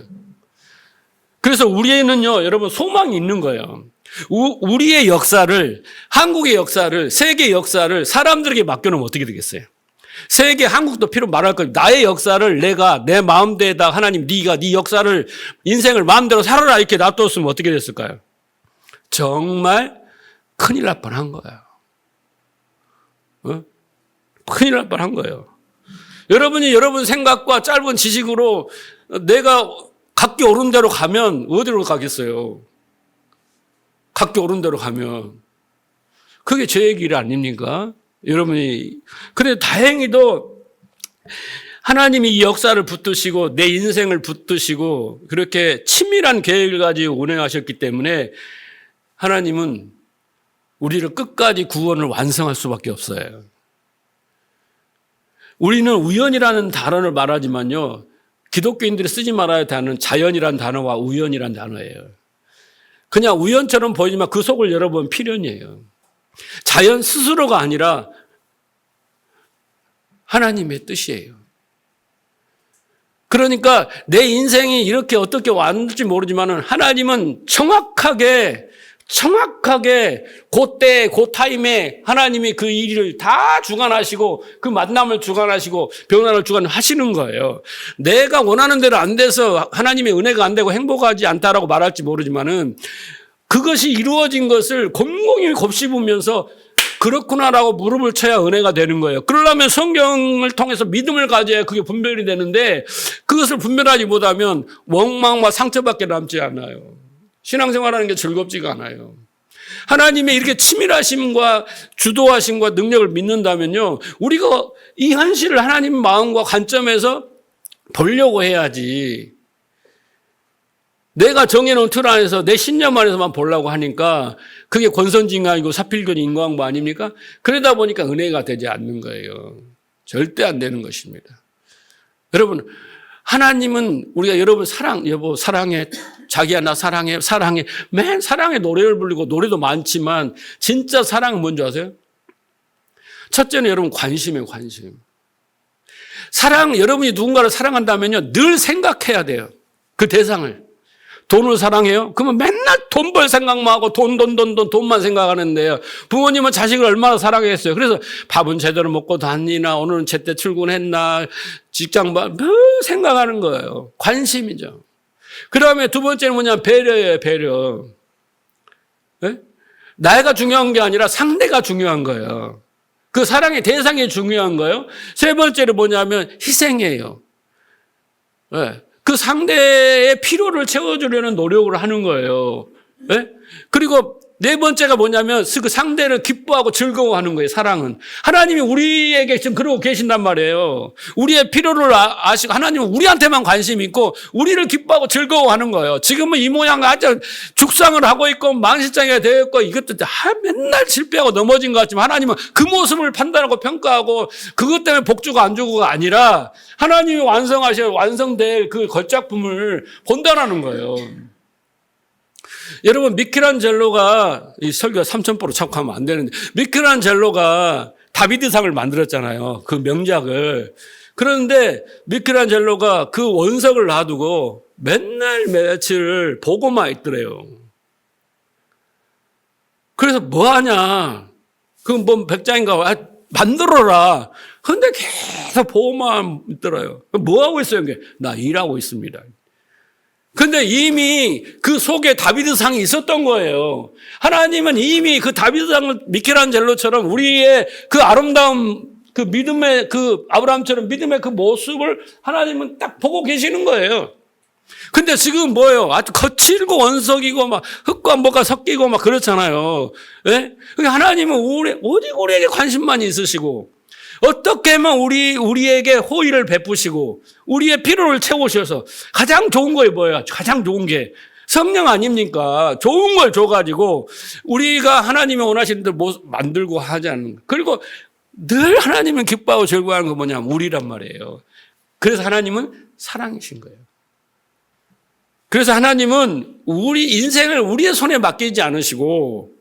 그래서 우리에는요, 여러분 소망이 있는 거예요. 우리의 역사를, 한국의 역사를, 세계 역사를 사람들에게 맡겨놓으면 어떻게 되겠어요? 세계, 한국도 필요 말할 거예요. 나의 역사를 내가 내 마음대에다 하나님 네가 네 역사를 인생을 마음대로 살아라 이렇게 놔뒀으면 어떻게 됐을까요? 정말 큰일 날 뻔한 거예요. 큰일 날 뻔한 거예요. 여러분이 여러분 생각과 짧은 지식으로 내가 각기 오른 대로 가면 어디로 가겠어요? 각기 오른 대로 가면. 그게 죄의 길 아닙니까? 여러분이. 그런데 다행히도 하나님이 이 역사를 붙드시고 내 인생을 붙드시고 그렇게 치밀한 계획을 가지고 운행하셨기 때문에 하나님은 우리를 끝까지 구원을 완성할 수밖에 없어요. 우리는 우연이라는 단어를 말하지만요, 기독교인들이 쓰지 말아야 하는 자연이라는 단어와 우연이라는 단어예요. 그냥 우연처럼 보이지만 그 속을 열어보면 필연이에요. 자연 스스로가 아니라 하나님의 뜻이에요. 그러니까 내 인생이 이렇게 어떻게 왔는지 모르지만 하나님은 정확하게 그때 그 타임에 하나님이 그 일을 다 주관하시고 그 만남을 주관하시고 변화를 주관하시는 거예요. 내가 원하는 대로 안 돼서 하나님의 은혜가 안 되고 행복하지 않다라고 말할지 모르지만은 그것이 이루어진 것을 곰곰이 곱씹으면서 그렇구나라고 무릎을 쳐야 은혜가 되는 거예요. 그러려면 성경을 통해서 믿음을 가져야 그게 분별이 되는데 그것을 분별하지 못하면 원망과 상처밖에 남지 않아요. 신앙생활하는 게 즐겁지가 않아요. 하나님의 이렇게 치밀하심과 주도하심과 능력을 믿는다면요, 우리가 이 현실을 하나님 마음과 관점에서 보려고 해야지. 내가 정해놓은 틀 안에서 내 신념 안에서만 보려고 하니까 그게 권선징악이고 사필견 인과응보 아닙니까? 그러다 보니까 은혜가 되지 않는 거예요. 절대 안 되는 것입니다. 여러분, 하나님은 우리가 여러분 여보 사랑해, 자기야 나 사랑해, 맨 사랑의 노래를 부르고 노래도 많지만 진짜 사랑은 뭔지 아세요? 첫째는 여러분 관심이에요, 관심. 여러분이 누군가를 사랑한다면요, 늘 생각해야 돼요. 그 대상을. 돈을 사랑해요? 그러면 맨날 돈 벌 생각만 하고 돈만 생각하는데요. 부모님은 자식을 얼마나 사랑했어요. 그래서 밥은 제대로 먹고 다니나, 오늘은 제때 출근했나, 직장 늘 생각하는 거예요. 관심이죠. 그 다음에 두 번째는 뭐냐면 배려예요, 배려. 네? 나이가 중요한 게 아니라 상대가 중요한 거예요. 그 사랑의 대상이 중요한 거예요. 세 번째로 뭐냐면 희생이에요. 네. 그 상대의 필요를 채워주려는 노력을 하는 거예요. 네? 그리고 네 번째가 뭐냐면 그 상대를 기뻐하고 즐거워하는 거예요. 사랑은. 하나님이 우리에게 지금 그러고 계신단 말이에요. 우리의 필요를 아시고 하나님은 우리한테만 관심이 있고 우리를 기뻐하고 즐거워하는 거예요. 지금은 이 모양 아주 죽상을 하고 있고 망신장애가 되어 있고 이것도 맨날 실패하고 넘어진 것 같지만 하나님은 그 모습을 판단하고 평가하고 그것 때문에 복주고 안 주고가 아니라 하나님이 완성될 그 걸작품을 본다라는 거예요. 여러분, 미켈란젤로가 이 설교 3,000%로 착각하면 안 되는데, 미켈란젤로가 다비드상을 만들었잖아요. 그 명작을. 그런데 미켈란젤로가 그 원석을 놔두고 맨날 며칠 보고만 있더래요. 그래서 뭐 하냐. 그 뭐 백장인가 만들어라. 근데 계속 보고만 있더래요. 뭐 하고 있어요? 나 일하고 있습니다. 근데 이미 그 속에 다비드상이 있었던 거예요. 하나님은 이미 그 다비드상을 미켈란젤로처럼 우리의 그 아름다운 그 믿음의 그 아브라함처럼 믿음의 그 모습을 하나님은 딱 보고 계시는 거예요. 근데 지금 뭐예요? 아주 거칠고 원석이고 막 흙과 뭐가 섞이고 막 그렇잖아요. 예? 하나님은 오직 우리에게 관심만 있으시고 어떻게 하면 우리에게 호의를 베푸시고 우리의 필요를 채우셔서 가장 좋은 거예요. 뭐예요? 가장 좋은 게 성령 아닙니까? 좋은 걸 줘가지고 우리가 하나님이 원하시는 대로 만들고 하지 않는 거. 그리고 늘 하나님은 기뻐하고 즐거워하는 거 뭐냐면 우리란 말이에요. 그래서 하나님은 사랑이신 거예요. 그래서 하나님은 우리 인생을 우리의 손에 맡기지 않으시고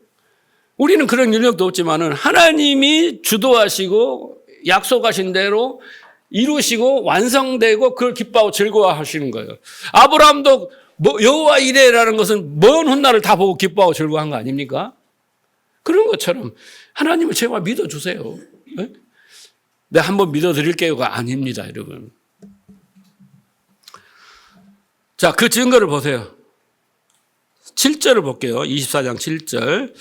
우리는 그런 능력도 없지만은 하나님이 주도하시고 약속하신 대로 이루시고 완성되고 그걸 기뻐하고 즐거워하시는 거예요. 아브라함도 여호와 이레라는 것은 먼 훗날을 다 보고 기뻐하고 즐거워한 거 아닙니까? 그런 것처럼 하나님을 제발 믿어주세요. 네? 내가 한번 믿어드릴게요가 아닙니다, 여러분. 자, 그 증거를 보세요. 7절을 볼게요. 24장 7절.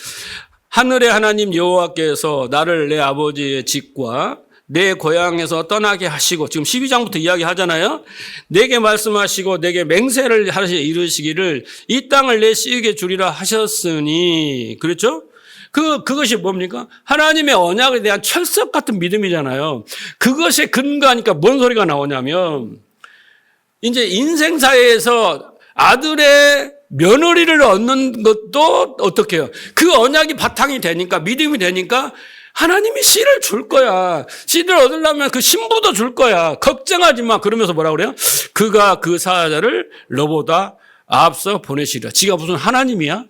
하늘의 하나님 여호와께서 나를 내 아버지의 집과 내 고향에서 떠나게 하시고, 지금 12장부터 이야기하잖아요. 내게 말씀하시고 내게 맹세를 이르시기를 이 땅을 내 씨에게 주리라 하셨으니, 그렇죠? 그것이 뭡니까? 하나님의 언약에 대한 철석 같은 믿음이잖아요. 그것에 근거하니까 뭔 소리가 나오냐면, 이제 인생사에서 아들의 며느리를 얻는 것도 어떻게 해요? 그 언약이 바탕이 되니까, 믿음이 되니까 하나님이 씨를 줄 거야. 씨를 얻으려면 그 신부도 줄 거야. 걱정하지 마. 그러면서 뭐라 그래요? 그가 그 사자를 너보다 앞서 보내시리라. 지가 무슨 하나님이야?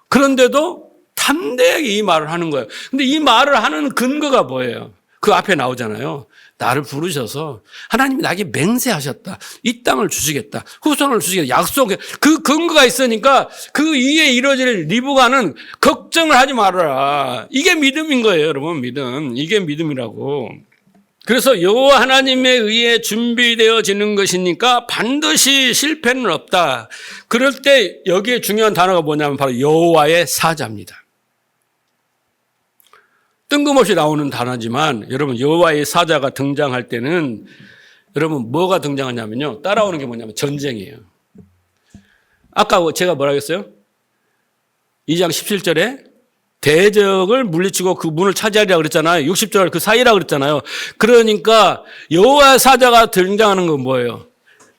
그런데도 담대하게 이 말을 하는 거예요. 근데 이 말을 하는 근거가 뭐예요? 그 앞에 나오잖아요. 나를 부르셔서 하나님이 나에게 맹세하셨다. 이 땅을 주시겠다. 후손을 주시겠다. 약속에 그 근거가 있으니까 그 위에 이루어질 리브가는 걱정을 하지 말아라. 이게 믿음인 거예요, 여러분. 믿음. 이게 믿음이라고. 그래서 여호와 하나님에 의해 준비되어지는 것이니까 반드시 실패는 없다. 그럴 때 여기에 중요한 단어가 뭐냐면 바로 여호와의 사자입니다. 뜬금없이 나오는 단어지만 여러분, 여호와의 사자가 등장할 때는 여러분 뭐가 등장하냐면요, 따라오는 게 뭐냐면 전쟁이에요. 아까 제가 뭐라고 했어요? 2장 17절에 대적을 물리치고 그 문을 차지하리라 그랬잖아요. 60절 그 사이라 그랬잖아요. 그러니까 여호와의 사자가 등장하는 건 뭐예요?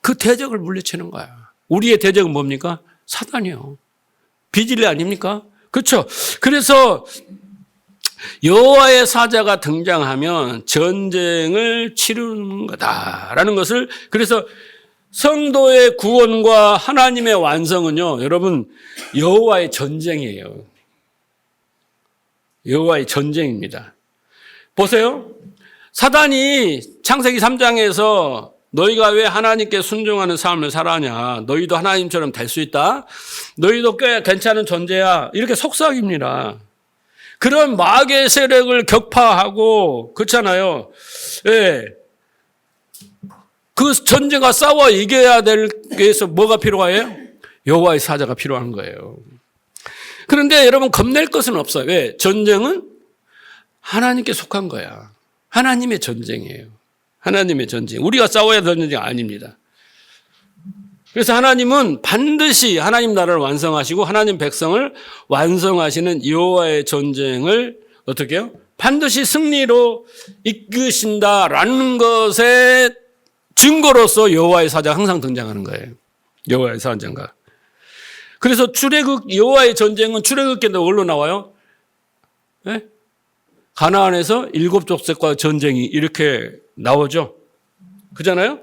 그 대적을 물리치는 거야. 우리의 대적은 뭡니까? 사단이요. 비질레 아닙니까? 그렇죠? 그래서 여호와의 사자가 등장하면 전쟁을 치르는 거다라는 것을, 그래서 성도의 구원과 하나님의 완성은요, 여러분, 여호와의 전쟁이에요. 여호와의 전쟁입니다. 보세요. 사단이 창세기 3장에서 너희가 왜 하나님께 순종하는 삶을 살아냐, 너희도 하나님처럼 될 수 있다, 너희도 꽤 괜찮은 존재야, 이렇게 속삭입니다. 그런 마귀의 세력을 격파하고, 그렇잖아요. 예. 그 전쟁과 싸워 이겨야 될 위해서 뭐가 필요해요? 여호와의 사자가 필요한 거예요. 그런데 여러분, 겁낼 것은 없어요. 왜? 전쟁은 하나님께 속한 거야. 하나님의 전쟁이에요. 하나님의 전쟁. 우리가 싸워야 되는 전쟁이 아닙니다. 그래서 하나님은 반드시 하나님 나라를 완성하시고 하나님 백성을 완성하시는 여호와의 전쟁을 어떻게 해요? 반드시 승리로 이끄신다라는 것의 증거로서 여호와의 사자가 항상 등장하는 거예요. 여호와의 사자가. 그래서 출애굽 여호와의 전쟁은 출애굽기에 뭘로 나와요? 네? 가나안에서 7족속과 전쟁이 이렇게 나오죠. 그잖아요?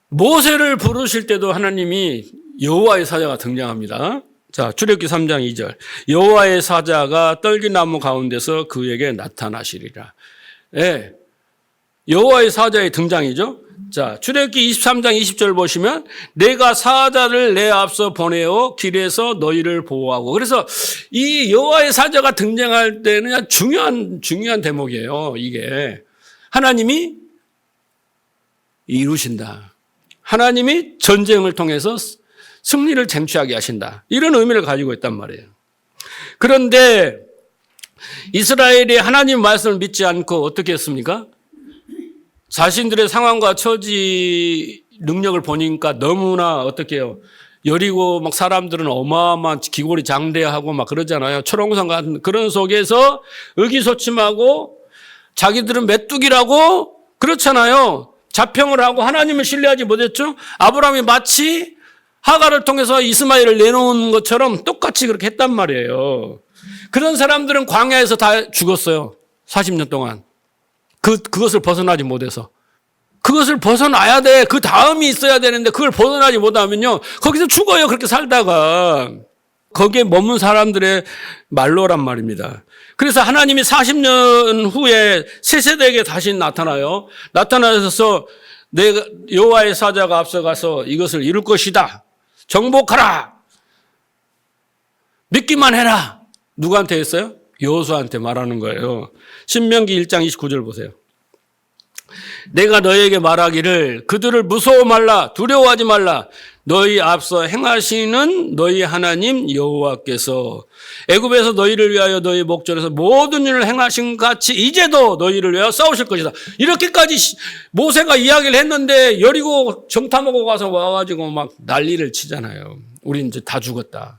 모세를 부르실 때도 하나님이 여호와의 사자가 등장합니다. 자, 출애굽기 3장 2절. 여호와의 사자가 떨기나무 가운데서 그에게 나타나시리라. 예. 여호와의 사자의 등장이죠. 자, 출애굽기 23장 20절 보시면 내가 사자를 내 앞서 보내어 길에서 너희를 보호하고. 그래서 이 여호와의 사자가 등장할 때는 중요한 대목이에요. 이게 하나님이 이루신다. 하나님이 전쟁을 통해서 승리를 쟁취하게 하신다. 이런 의미를 가지고 있단 말이에요. 그런데 이스라엘이 하나님 말씀을 믿지 않고 어떻게 했습니까? 자신들의 상황과 처지 능력을 보니까 너무나 어떻게 해요? 여리고 막 사람들은 어마어마한 기골이 장대하고 막 그러잖아요. 초롱성 같은 그런 속에서 의기소침하고 자기들은 메뚜기라고 그렇잖아요. 자평을 하고 하나님을 신뢰하지 못했죠. 아브라함이 마치 하가를 통해서 이스마엘을 내놓은 것처럼 똑같이 그렇게 했단 말이에요. 그런 사람들은 광야에서 다 죽었어요. 40년 동안. 그것을 벗어나지 못해서. 그것을 벗어나야 돼. 그 다음이 있어야 되는데 그걸 벗어나지 못하면요. 거기서 죽어요. 그렇게 살다가. 거기에 머문 사람들의 말로란 말입니다. 그래서 하나님이 40년 후에 새 세대에게 다시 나타나요. 나타나셔서 내가 여호와의 사자가 앞서가서 이것을 이룰 것이다. 정복하라. 믿기만 해라. 누구한테 했어요? 여호수아한테 말하는 거예요. 신명기 1장 29절 보세요. 내가 너희에게 말하기를 그들을 무서워 말라 두려워하지 말라 너희 앞서 행하시는 너희 하나님 여호와께서 애굽에서 너희를 위하여 너희 목전에서 모든 일을 행하신 같이 이제도 너희를 위하여 싸우실 것이다. 이렇게까지 모세가 이야기를 했는데 여리고 정탐하고 가서 와가지고 막 난리를 치잖아요. 우리 이제 다 죽었다.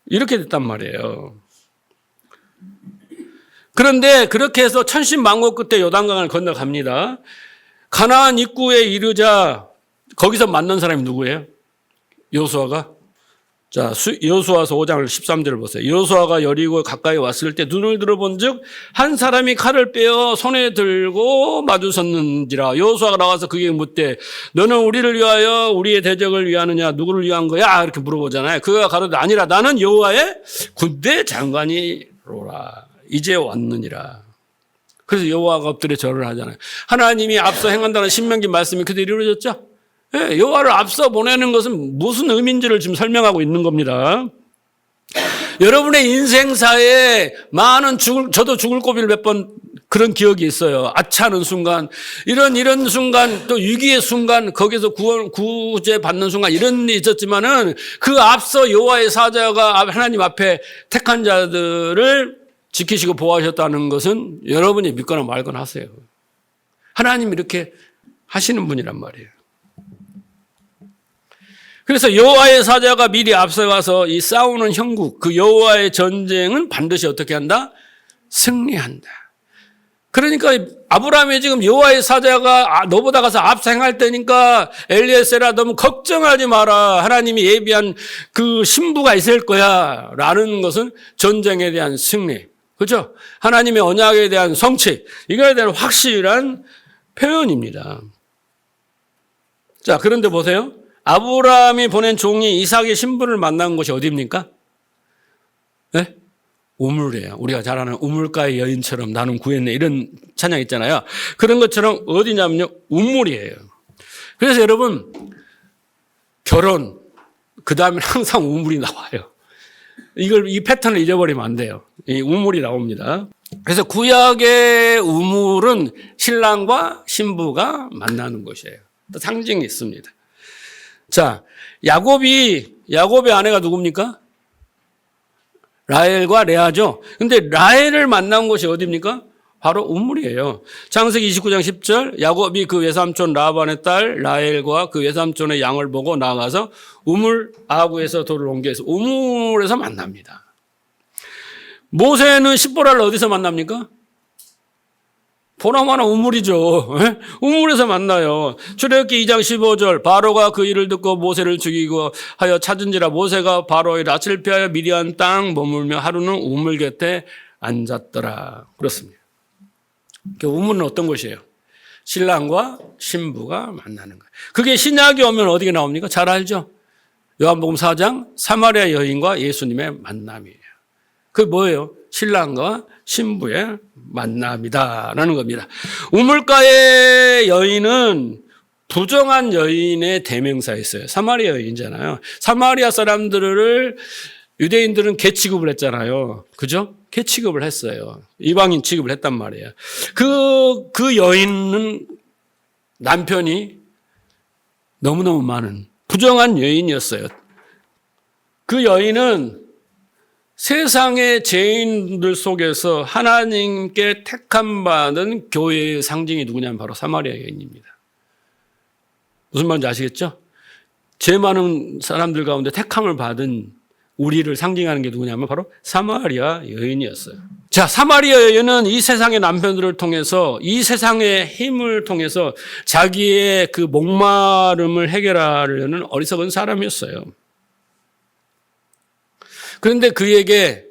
이렇게 됐단 말이에요. 그런데 그렇게 해서 천신만고 끝에 요단강을 건너갑니다. 가나안 입구에 이르자 거기서 만난 사람이 누구예요? 여호수아가. 자, 여호수아서 5장 13절을 보세요. 여호수아가 여리고 가까이 왔을 때 눈을 들어본즉 한 사람이 칼을 빼어 손에 들고 마주섰는지라. 여호수아가 나와서 그에게 묻되 너는 우리를 위하여 우리의 대적을 위하느냐 누구를 위한 거야? 이렇게 물어보잖아요. 그가 가로되 아니라 나는 여호와의 군대 장관이로라. 이제 왔느니라. 그래서 여호와가 엎드려 절을 하잖아요. 하나님이 앞서 행한다는 신명기 말씀이 그대로 이루어졌죠? 네, 여호와를 앞서 보내는 것은 무슨 의미인지를 지금 설명하고 있는 겁니다. 여러분의 인생사에 많은 저도 죽을 고비를 몇 번 그런 기억이 있어요. 아차하는 순간, 이런 순간, 또 위기의 순간, 거기서 구제 받는 순간 이런 일이 있었지만은 그 앞서 여호와의 사자가 하나님 앞에 택한 자들을 지키시고 보호하셨다는 것은 여러분이 믿거나 말거나 하세요. 하나님이 이렇게 하시는 분이란 말이에요. 그래서 여호와의 사자가 미리 앞서가서 이 싸우는 형국, 그 여호와의 전쟁은 반드시 어떻게 한다? 승리한다. 그러니까 아브라함이 지금 여호와의 사자가 너보다 가서 앞서 행할 때니까 엘리에셀아 너무 걱정하지 마라. 하나님이 예비한 그 신부가 있을 거야. 라는 것은 전쟁에 대한 승리. 그렇죠? 하나님의 언약에 대한 성취, 이거에 대한 확실한 표현입니다. 자, 그런데 보세요. 아브라함이 보낸 종이 이삭의 신부를 만난 곳이 어디입니까? 네? 우물이에요. 우리가 잘 아는 우물가의 여인처럼 나는 구했네 이런 찬양 있잖아요. 그런 것처럼 어디냐면요. 우물이에요. 그래서 여러분 결혼 그 다음에 항상 우물이 나와요. 이 패턴을 잊어버리면 안 돼요. 이 우물이 나옵니다. 그래서 구약의 우물은 신랑과 신부가 만나는 곳이에요. 또 상징이 있습니다. 자, 야곱의 아내가 누굽니까? 라헬과 레아죠. 근데 라헬을 만난 곳이 어디입니까? 바로 우물이에요. 창세기 29장 10절 야곱이 그 외삼촌 라반의 딸 라헬과 그 외삼촌의 양을 보고 나가서 우물 아구에서 돌을 옮겨서 우물에서 만납니다. 모세는 십보라를 어디서 만납니까? 보나마나 우물이죠. 우물에서 만나요. 출애굽기 2장 15절 바로가 그 일을 듣고 모세를 죽이고 하여 찾은지라 모세가 바로의 낯을 피하여 미디안 땅 머물며 하루는 우물 곁에 앉았더라. 그렇습니다. 그 우물은 어떤 곳이에요? 신랑과 신부가 만나는 거예요. 그게 신약이 오면 어디에 나옵니까? 잘 알죠? 요한복음 4장 사마리아 여인과 예수님의 만남이에요. 그게 뭐예요? 신랑과 신부의 만남이다라는 겁니다. 우물가의 여인은 부정한 여인의 대명사였어요. 사마리아 여인이잖아요. 사마리아 사람들을 유대인들은 개 취급을 했잖아요. 그죠? 개 취급을 했어요. 이방인 취급을 했단 말이에요. 그 여인은 남편이 너무너무 많은 부정한 여인이었어요. 그 여인은 세상의 죄인들 속에서 하나님께 택함받은 교회의 상징이 누구냐면 바로 사마리아 여인입니다. 무슨 말인지 아시겠죠? 죄 많은 사람들 가운데 택함을 받은 우리를 상징하는 게 누구냐면 바로 사마리아 여인이었어요. 자, 사마리아 여인은 이 세상의 남편들을 통해서 이 세상의 힘을 통해서 자기의 그 목마름을 해결하려는 어리석은 사람이었어요. 그런데 그에게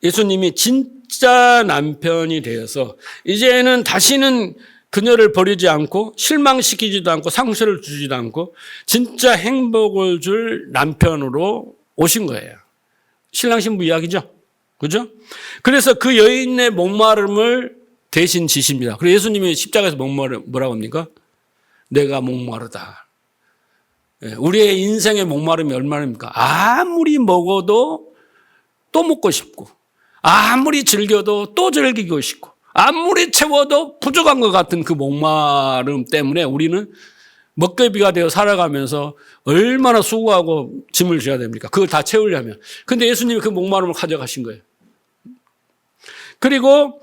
예수님이 진짜 남편이 되어서 이제는 다시는 그녀를 버리지 않고 실망시키지도 않고 상처를 주지도 않고 진짜 행복을 줄 남편으로 오신 거예요. 신랑 신부 이야기죠. 그죠? 그래서 그 여인의 목마름을 대신 지십니다. 그래서 예수님이 십자가에서 뭐라고 합니까? 내가 목마르다. 우리의 인생의 목마름이 얼마입니까? 아무리 먹어도 또 먹고 싶고 아무리 즐겨도 또 즐기고 싶고 아무리 채워도 부족한 것 같은 그 목마름 때문에 우리는 먹개비가 되어 살아가면서 얼마나 수고하고 짐을 져야 됩니까? 그걸 다 채우려면. 근데 예수님이 그 목마름을 가져가신 거예요. 그리고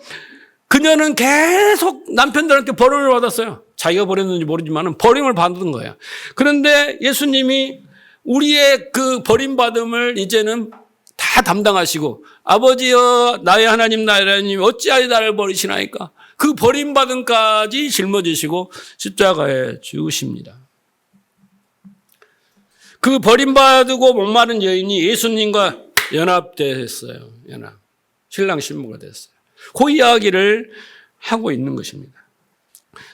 그녀는 계속 남편들한테 버림을 받았어요. 자기가 버렸는지 모르지만 버림을 받은 거예요. 그런데 예수님이 우리의 그 버림받음을 이제는 다 담당하시고 아버지여 나의 하나님 나의 하나님 어찌하여 나를 버리시나이까. 그 버림받음까지 짊어지시고 십자가에 죽으십니다. 그 버림받고 목마른 여인이 예수님과 연합됐어요. 신랑 신부가 됐어요. 그 이야기를 하고 있는 것입니다.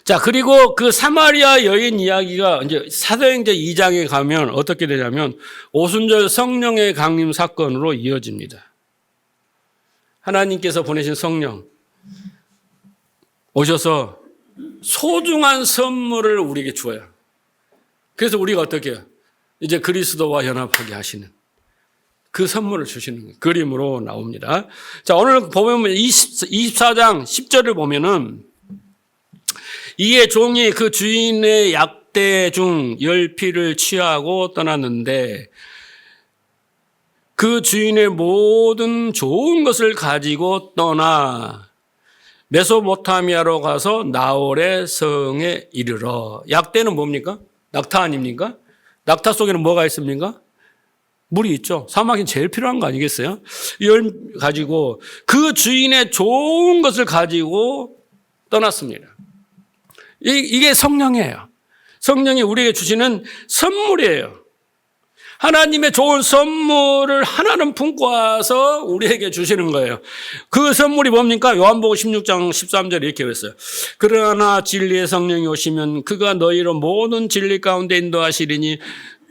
자, 그리고 그 사마리아 여인 이야기가 이제 사도행전 2장에 가면 어떻게 되냐면 오순절 성령의 강림 사건으로 이어집니다. 하나님께서 보내신 성령 오셔서 소중한 선물을 우리에게 주어요. 그래서 우리가 어떻게 해요? 이제 그리스도와 연합하게 하시는 그 선물을 주시는 거예요. 그림으로 나옵니다. 자, 오늘 보면 24장 10절을 보면은 이에 종이 그 주인의 약대 중 10피를 취하고 떠났는데 그 주인의 모든 좋은 것을 가지고 떠나 메소포타미아로 가서 나홀의 성에 이르러. 약대는 뭡니까? 낙타 아닙니까? 낙타 속에는 뭐가 있습니까? 물이 있죠. 사막이 제일 필요한 거 아니겠어요? 이걸 가지고 그 주인의 좋은 것을 가지고 떠났습니다. 이게 성령이에요. 성령이 우리에게 주시는 선물이에요. 하나님의 좋은 선물을 하나는 품고 와서 우리에게 주시는 거예요. 그 선물이 뭡니까? 요한복음 16장 13절에 이렇게 했어요. 그러나 진리의 성령이 오시면 그가 너희로 모든 진리 가운데 인도하시리니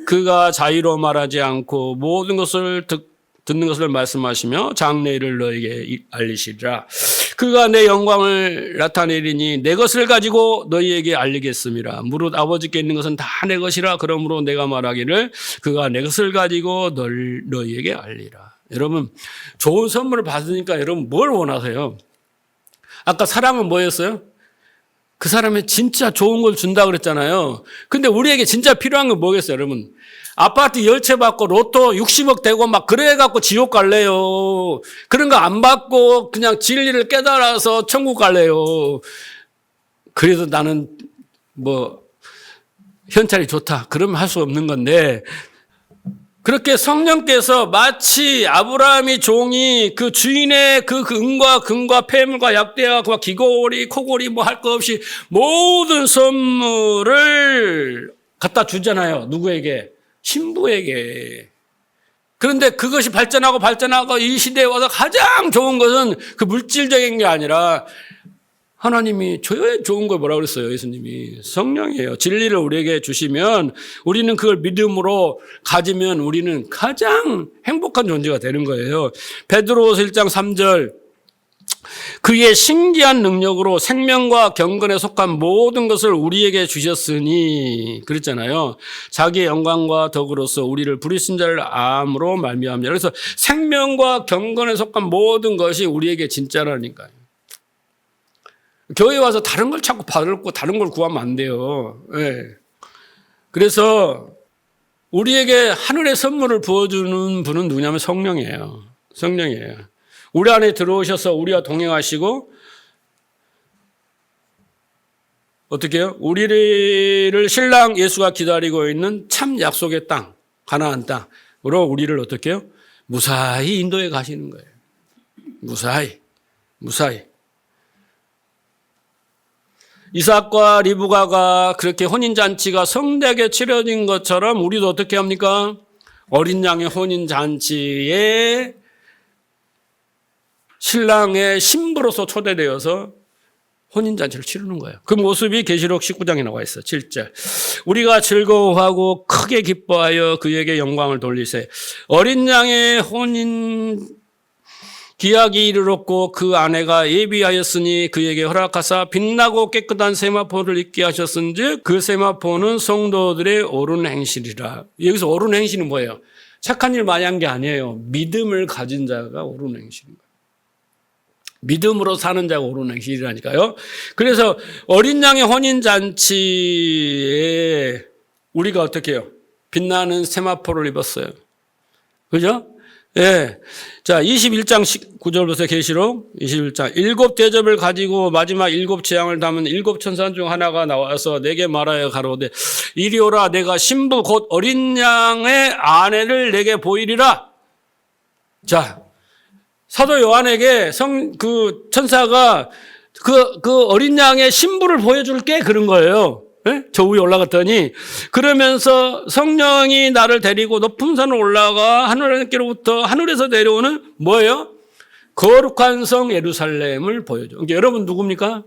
그가 자유로 말하지 않고 모든 것을 듣는 것을 말씀하시며 장래일을 너희에게 알리시리라. 그가 내 영광을 나타내리니 내 것을 가지고 너희에게 알리겠습니다. 무릇 아버지께 있는 것은 다 내 것이라. 그러므로 내가 말하기를 그가 내 것을 가지고 너희에게 알리라. 여러분 좋은 선물을 받으니까 여러분 뭘 원하세요? 아까 사랑은 뭐였어요? 그 사람이 진짜 좋은 걸 준다 그랬잖아요. 근데 우리에게 진짜 필요한 건 뭐겠어요, 여러분? 아파트 10채 받고 로또 60억 되고 막 그래갖고 지옥 갈래요. 그런 거 안 받고 그냥 진리를 깨달아서 천국 갈래요. 그래도 나는 뭐 현찰이 좋다. 그러면 할 수 없는 건데, 그렇게 성령께서 마치 아브라함이 종이 그 주인의 그 은과 금과 폐물과 약대와 귀고리, 코고리 뭐 할 거 없이 모든 선물을 갖다 주잖아요. 누구에게? 신부에게. 그런데 그것이 발전하고 이 시대에 와서 가장 좋은 것은 그 물질적인 게 아니라 하나님이 제일 좋은 걸 뭐라고 그랬어요? 예수님이 성령이에요. 진리를 우리에게 주시면 우리는 그걸 믿음으로 가지면 우리는 가장 행복한 존재가 되는 거예요. 베드로후서 1장 3절, 그의 신기한 능력으로 생명과 경건에 속한 모든 것을 우리에게 주셨으니 그랬잖아요. 자기의 영광과 덕으로서 우리를 부르신 자를 암으로 말미암냐. 그래서 생명과 경건에 속한 모든 것이 우리에게 진짜라니까요. 교회 와서 다른 걸 자꾸 받고 다른 걸 구하면 안 돼요. 네. 그래서 우리에게 하늘의 선물을 부어주는 분은 누구냐면 성령이에요. 성령이에요. 우리 안에 들어오셔서 우리와 동행하시고 어떻게 해요? 우리를 신랑 예수가 기다리고 있는 참 약속의 땅, 가나안 땅으로 우리를 어떻게 해요? 무사히 인도해 가시는 거예요. 무사히. 이삭과 리브가가 그렇게 혼인잔치가 성대하게 치러진 것처럼 우리도 어떻게 합니까? 어린 양의 혼인잔치에 신랑의 신부로서 초대되어서 혼인잔치를 치르는 거예요. 그 모습이 계시록 19장에 나와 있어. 7절. 우리가 즐거워하고 크게 기뻐하여 그에게 영광을 돌리세. 어린 양의 혼인 기약이 이르렀고 그 아내가 예비하였으니 그에게 허락하사 빛나고 깨끗한 세마포를 입게 하셨은즉 그 세마포는 성도들의 옳은 행실이라. 여기서 옳은 행실은 뭐예요? 착한 일 많이 한 게 아니에요. 믿음을 가진 자가 옳은 행실인 거예요. 믿음으로 사는 자가 옳은 행실이라니까요. 그래서 어린 양의 혼인잔치에 우리가 어떻게 해요? 빛나는 세마포를 입었어요. 그죠? 예. 자, 21장 9절부터 계시록 21장. 7 대접을 가지고 마지막 7 재앙을 담은 7 천사 중 하나가 나와서 내게 말하여 가로되 이리 오라. 내가 신부 곧 어린 양의 아내를 내게 보이리라. 자, 사도 요한에게 그 천사가 그 어린 양의 신부를 보여줄게 그런 거예요. 네? 저 위에 올라갔더니 그러면서 성령이 나를 데리고 높은 산을 올라가 하늘께로부터 하늘에서 내려오는 뭐예요? 거룩한 성 예루살렘을 보여줘. 그러니까 여러분 누굽니까?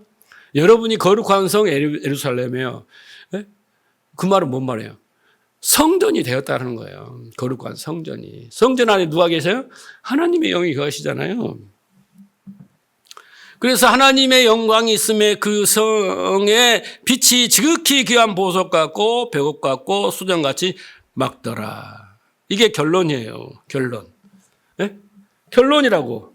여러분이 거룩한 성 예루살렘이에요. 네? 그 말은 뭔 말이에요? 성전이 되었다는 거예요. 거룩한 성전이. 성전 안에 누가 계세요? 하나님의 영이 거하시잖아요. 그래서 하나님의 영광이 있음에 그 성의 빛이 지극히 귀한 보석 같고 백옥 같고 수정같이 막더라. 이게 결론이에요. 결론. 네? 결론이라고.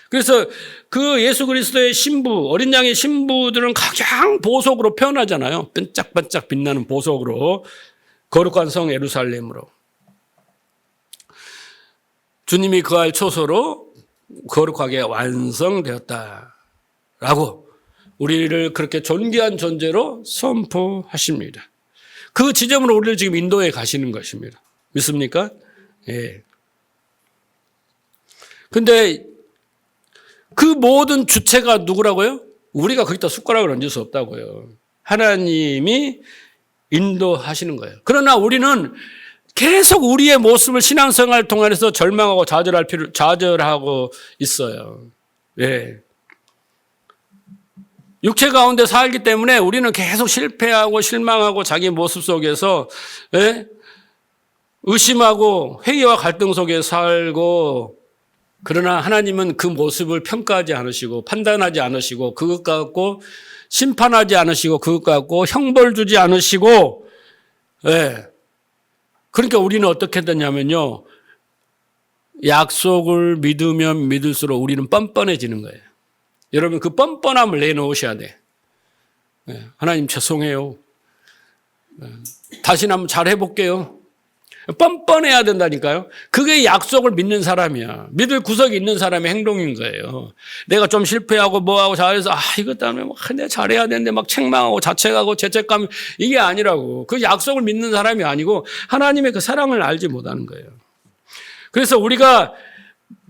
그래서 그 예수 그리스도의 신부, 어린 양의 신부들은 각양 보석으로 표현하잖아요. 반짝반짝 빛나는 보석으로. 거룩한 성 예루살렘으로. 주님이 거할 초소로 거룩하게 완성되었다라고 우리를 그렇게 존귀한 존재로 선포하십니다. 그 지점으로 우리를 지금 인도해 가시는 것입니다. 믿습니까? 예. 근데 그 모든 주체가 누구라고요? 우리가 거기다 숟가락을 얹을 수 없다고요. 하나님이 인도하시는 거예요. 그러나 우리는 계속 우리의 모습을 신앙생활 통해서 절망하고 좌절하고 있어요. 예. 육체 가운데 살기 때문에 우리는 계속 실패하고 실망하고 자기 모습 속에서 예? 의심하고 회의와 갈등 속에 살고 그러나 하나님은 그 모습을 평가하지 않으시고 판단하지 않으시고 그것 갖고 심판하지 않으시고 그것 갖고 형벌 주지 않으시고 예. 그러니까 우리는 어떻게 되냐면요. 약속을 믿으면 믿을수록 우리는 뻔뻔해지는 거예요. 여러분 그 뻔뻔함을 내놓으셔야 돼. 하나님 죄송해요. 다시 한번 잘 해볼게요. 뻔뻔해야 된다니까요. 그게 약속을 믿는 사람이야. 믿을 구석이 있는 사람의 행동인 거예요. 내가 좀 실패하고 뭐하고 잘해서 이것 때문에 내가 잘해야 되는데 막 책망하고 자책하고 죄책감, 이게 아니라고. 그 약속을 믿는 사람이 아니고 하나님의 그 사랑을 알지 못하는 거예요. 그래서 우리가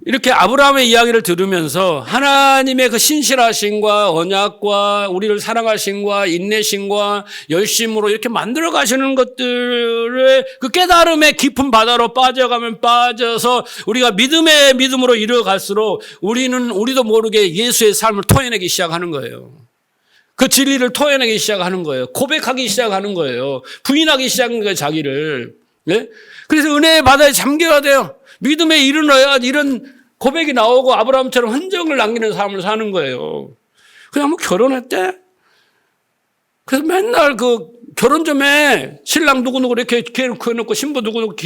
이렇게 아브라함의 이야기를 들으면서 하나님의 그 신실하심과 언약과 우리를 사랑하심과 인내심과 열심으로 이렇게 만들어 가시는 것들을 그 깨달음의 깊은 바다로 빠져가면 빠져서 우리가 믿음으로 이뤄갈수록 우리도 모르게 예수의 삶을 토해내기 시작하는 거예요. 그 진리를 토해내기 시작하는 거예요. 고백하기 시작하는 거예요. 부인하기 시작하는 거예요, 자기를. 네? 그래서 은혜의 바다에 잠겨야 돼요. 믿음에 이르러야 이런 고백이 나오고 아브라함처럼 흔적을 남기는 삶을 사는 거예요. 그냥 뭐 결혼했대? 그래서 맨날 그 결혼 좀 해. 신랑 누구누구 이렇게 해놓고 신부 누구누구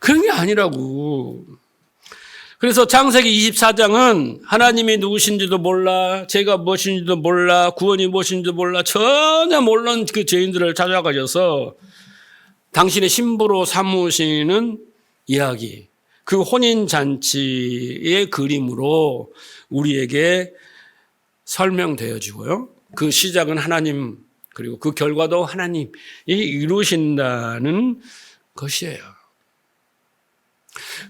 그런 게 아니라고. 그래서 창세기 24장은 하나님이 누구신지도 몰라, 죄가 무엇인지도 몰라, 구원이 무엇인지도 몰라, 전혀 모르는 그 죄인들을 찾아가셔서 당신의 신부로 삼으시는 이야기, 그 혼인잔치의 그림으로 우리에게 설명되어 지고요. 그 시작은 하나님, 그리고 그 결과도 하나님이 이루신다는 것이에요.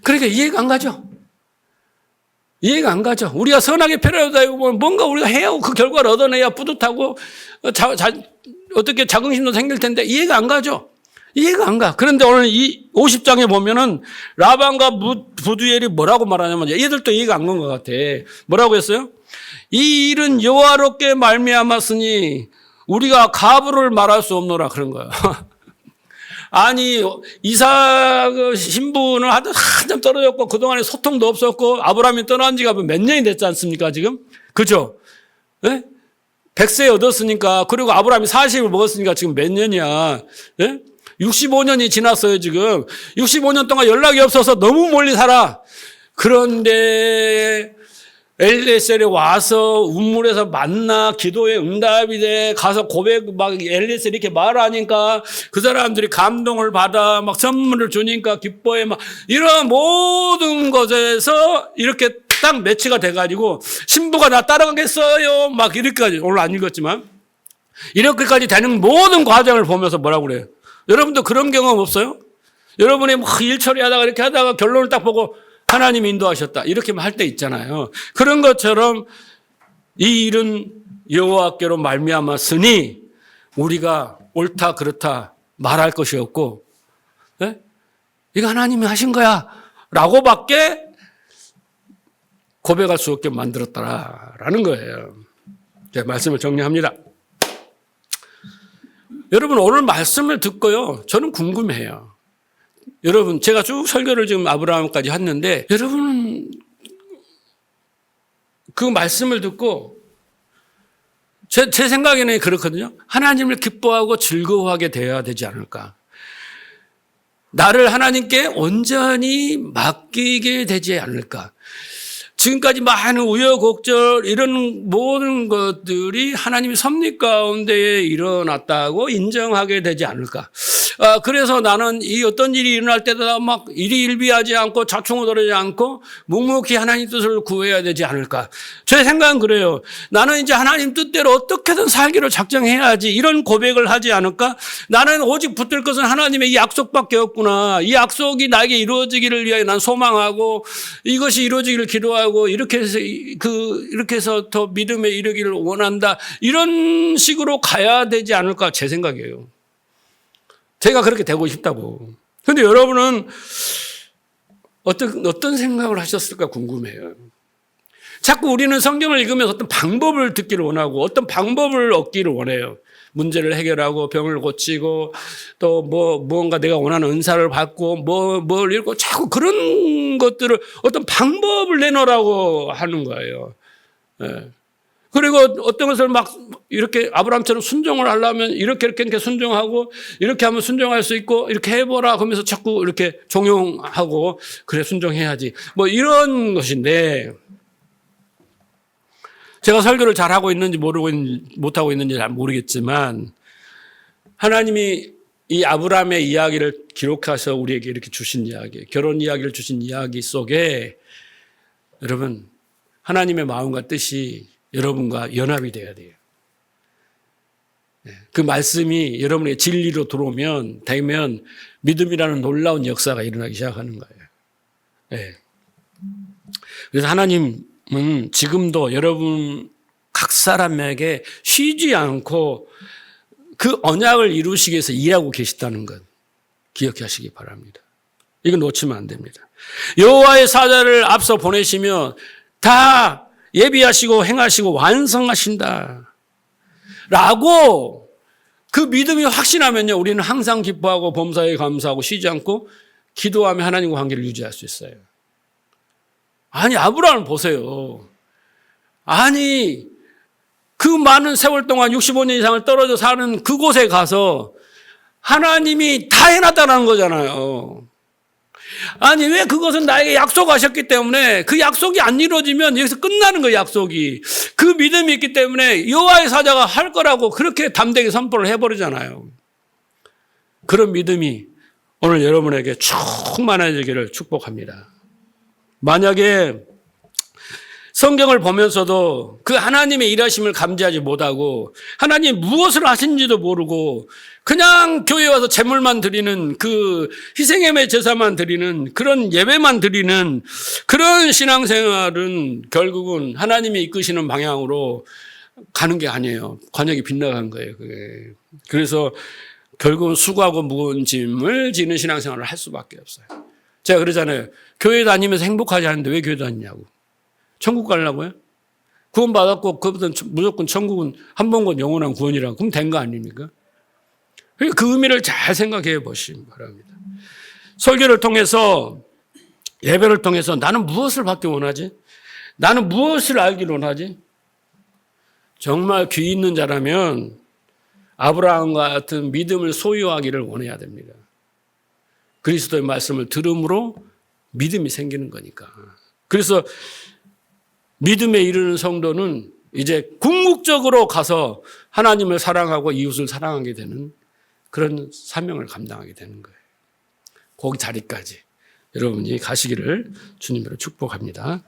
그러니까 이해가 안 가죠? 이해가 안 가죠? 우리가 선하게 패러다 보면 뭔가 우리가 해야 하고 그 결과를 얻어내야 뿌듯하고 어떻게 자긍심도 생길 텐데 이해가 안 가죠? 이해가 안 가. 그런데 오늘 이 50장에 보면은 라반과 부두엘이 뭐라고 말하냐면 얘들도 이해가 안 간 것 같아. 뭐라고 했어요? 이 일은 여호와롭게 말미암았으니 우리가 가부를 말할 수 없노라 그런 거야. 아니 이삭 신부는 한참 떨어졌고 그동안에 소통도 없었고 아브라함이 떠난 지가 몇 년이 됐지 않습니까 지금? 그죠? 네? 100세 얻었으니까 그리고 아브라함이 40을 먹었으니까 지금 몇 년이야? 네? 65년이 지났어요, 지금. 65년 동안 연락이 없어서 너무 멀리 살아. 그런데 엘리에셀에 와서 운물에서 만나 기도에 응답이 돼 가서 고백 막 엘리에셀 이렇게 말하니까 그 사람들이 감동을 받아 막 선물을 주니까 기뻐해 막 이런 모든 것에서 이렇게 딱 매치가 돼가지고 신부가 나 따라가겠어요 막 이렇게까지 오늘 안 읽었지만 이렇게까지 되는 모든 과정을 보면서 뭐라고 그래요? 여러분도 그런 경험 없어요? 여러분이 막 일 처리하다가 이렇게 하다가 결론을 딱 보고 하나님이 인도하셨다. 이렇게 할 때 있잖아요. 그런 것처럼 이 일은 여호와께로 말미암았으니 우리가 옳다 그렇다 말할 것이 없고 네? 이거 하나님이 하신 거야 라고밖에 고백할 수 없게 만들었다라는 거예요. 제 말씀을 정리합니다. 여러분 오늘 말씀을 듣고요. 저는 궁금해요. 여러분 제가 쭉 설교를 지금 아브라함까지 했는데 여러분은 그 말씀을 듣고 제 생각에는 그렇거든요. 하나님을 기뻐하고 즐거워하게 되어야 되지 않을까. 나를 하나님께 온전히 맡기게 되지 않을까. 지금까지 많은 우여곡절 이런 모든 것들이 하나님의 섭리 가운데 일어났다고 인정하게 되지 않을까. 그래서 나는 이 어떤 일이 일어날 때마다 막 일희일비하지 않고 좌충우돌하지 않고 묵묵히 하나님 뜻을 구해야 되지 않을까. 제 생각은 그래요. 나는 이제 하나님 뜻대로 어떻게든 살기로 작정해야지 이런 고백을 하지 않을까. 나는 오직 붙들 것은 하나님의 약속밖에 없구나. 이 약속이 나에게 이루어지기를 위하여 난 소망하고 이것이 이루어지기를 기도하고 이렇게 해서 더 믿음에 이르기를 원한다. 이런 식으로 가야 되지 않을까 제 생각이에요. 제가 그렇게 되고 싶다고. 그런데 여러분은 어떤 생각을 하셨을까 궁금해요. 자꾸 우리는 성경을 읽으면서 어떤 방법을 듣기를 원하고 어떤 방법을 얻기를 원해요. 문제를 해결하고 병을 고치고 또 무언가 내가 원하는 은사를 받고 뭘 읽고 자꾸 그런 것들을 어떤 방법을 내놓으라고 하는 거예요. 네. 그리고 어떤 것을 막 이렇게 아브라함처럼 순종을 하려면 이렇게 순종하고 이렇게 하면 순종할 수 있고 이렇게 해보라 하면서 자꾸 이렇게 종용하고 그래 순종해야지 뭐 이런 것인데 제가 설교를 잘하고 있는지 못하고 있는지 잘 모르겠지만 하나님이 이 아브라함의 이야기를 기록해서 우리에게 이렇게 주신 이야기, 결혼 이야기를 주신 이야기 속에 여러분 하나님의 마음과 뜻이 여러분과 연합이 돼야 돼요. 그 말씀이 여러분의 진리로 들어오면 되면 믿음이라는 놀라운 역사가 일어나기 시작하는 거예요. 네. 그래서 하나님은 지금도 여러분 각 사람에게 쉬지 않고 그 언약을 이루시기 위해서 일하고 계시다는 것 기억하시기 바랍니다. 이거 놓치면 안 됩니다. 여호와의 사자를 앞서 보내시며 다 예비하시고 행하시고 완성하신다 라고 그 믿음이 확신하면요 우리는 항상 기뻐하고 범사에 감사하고 쉬지 않고 기도하며 하나님과 관계를 유지할 수 있어요. 아니 아브라함을 보세요. 아니 그 많은 세월 동안 65년 이상을 떨어져 사는 그곳에 가서 하나님이 다 해놨다는 거잖아요. 아니 왜 그것은 나에게 약속하셨기 때문에 그 약속이 안 이루어지면 여기서 끝나는 거예요. 약속이. 그 믿음이 있기 때문에 여호와의 사자가 할 거라고 그렇게 담대하게 선포를 해버리잖아요. 그런 믿음이 오늘 여러분에게 충만해지기를 축복합니다. 만약에 성경을 보면서도 그 하나님의 일하심을 감지하지 못하고 하나님 무엇을 하신지도 모르고 그냥 교회에 와서 제물만 드리는 그 희생예배 제사만 드리는 그런 예배만 드리는 그런 신앙생활은 결국은 하나님이 이끄시는 방향으로 가는 게 아니에요. 관역이 빗나간 거예요. 그게. 그래서 결국은 수고하고 무거운 짐을 지는 신앙생활을 할 수밖에 없어요. 제가 그러잖아요. 교회 다니면서 행복하지 않은데 왜 교회 다니냐고. 천국 가려고요? 구원 받았고 그것보다 무조건 천국은 한 번 건 영원한 구원이라고 그럼 된 거 아닙니까? 그 의미를 잘 생각해 보시기 바랍니다. 설교를 통해서 예배를 통해서 나는 무엇을 받기 원하지? 나는 무엇을 알기 원하지? 정말 귀 있는 자라면 아브라함과 같은 믿음을 소유하기를 원해야 됩니다. 그리스도의 말씀을 들음으로 믿음이 생기는 거니까. 그래서 믿음에 이르는 성도는 이제 궁극적으로 가서 하나님을 사랑하고 이웃을 사랑하게 되는 그런 사명을 감당하게 되는 거예요. 거기 자리까지 여러분이 가시기를 주님으로 축복합니다.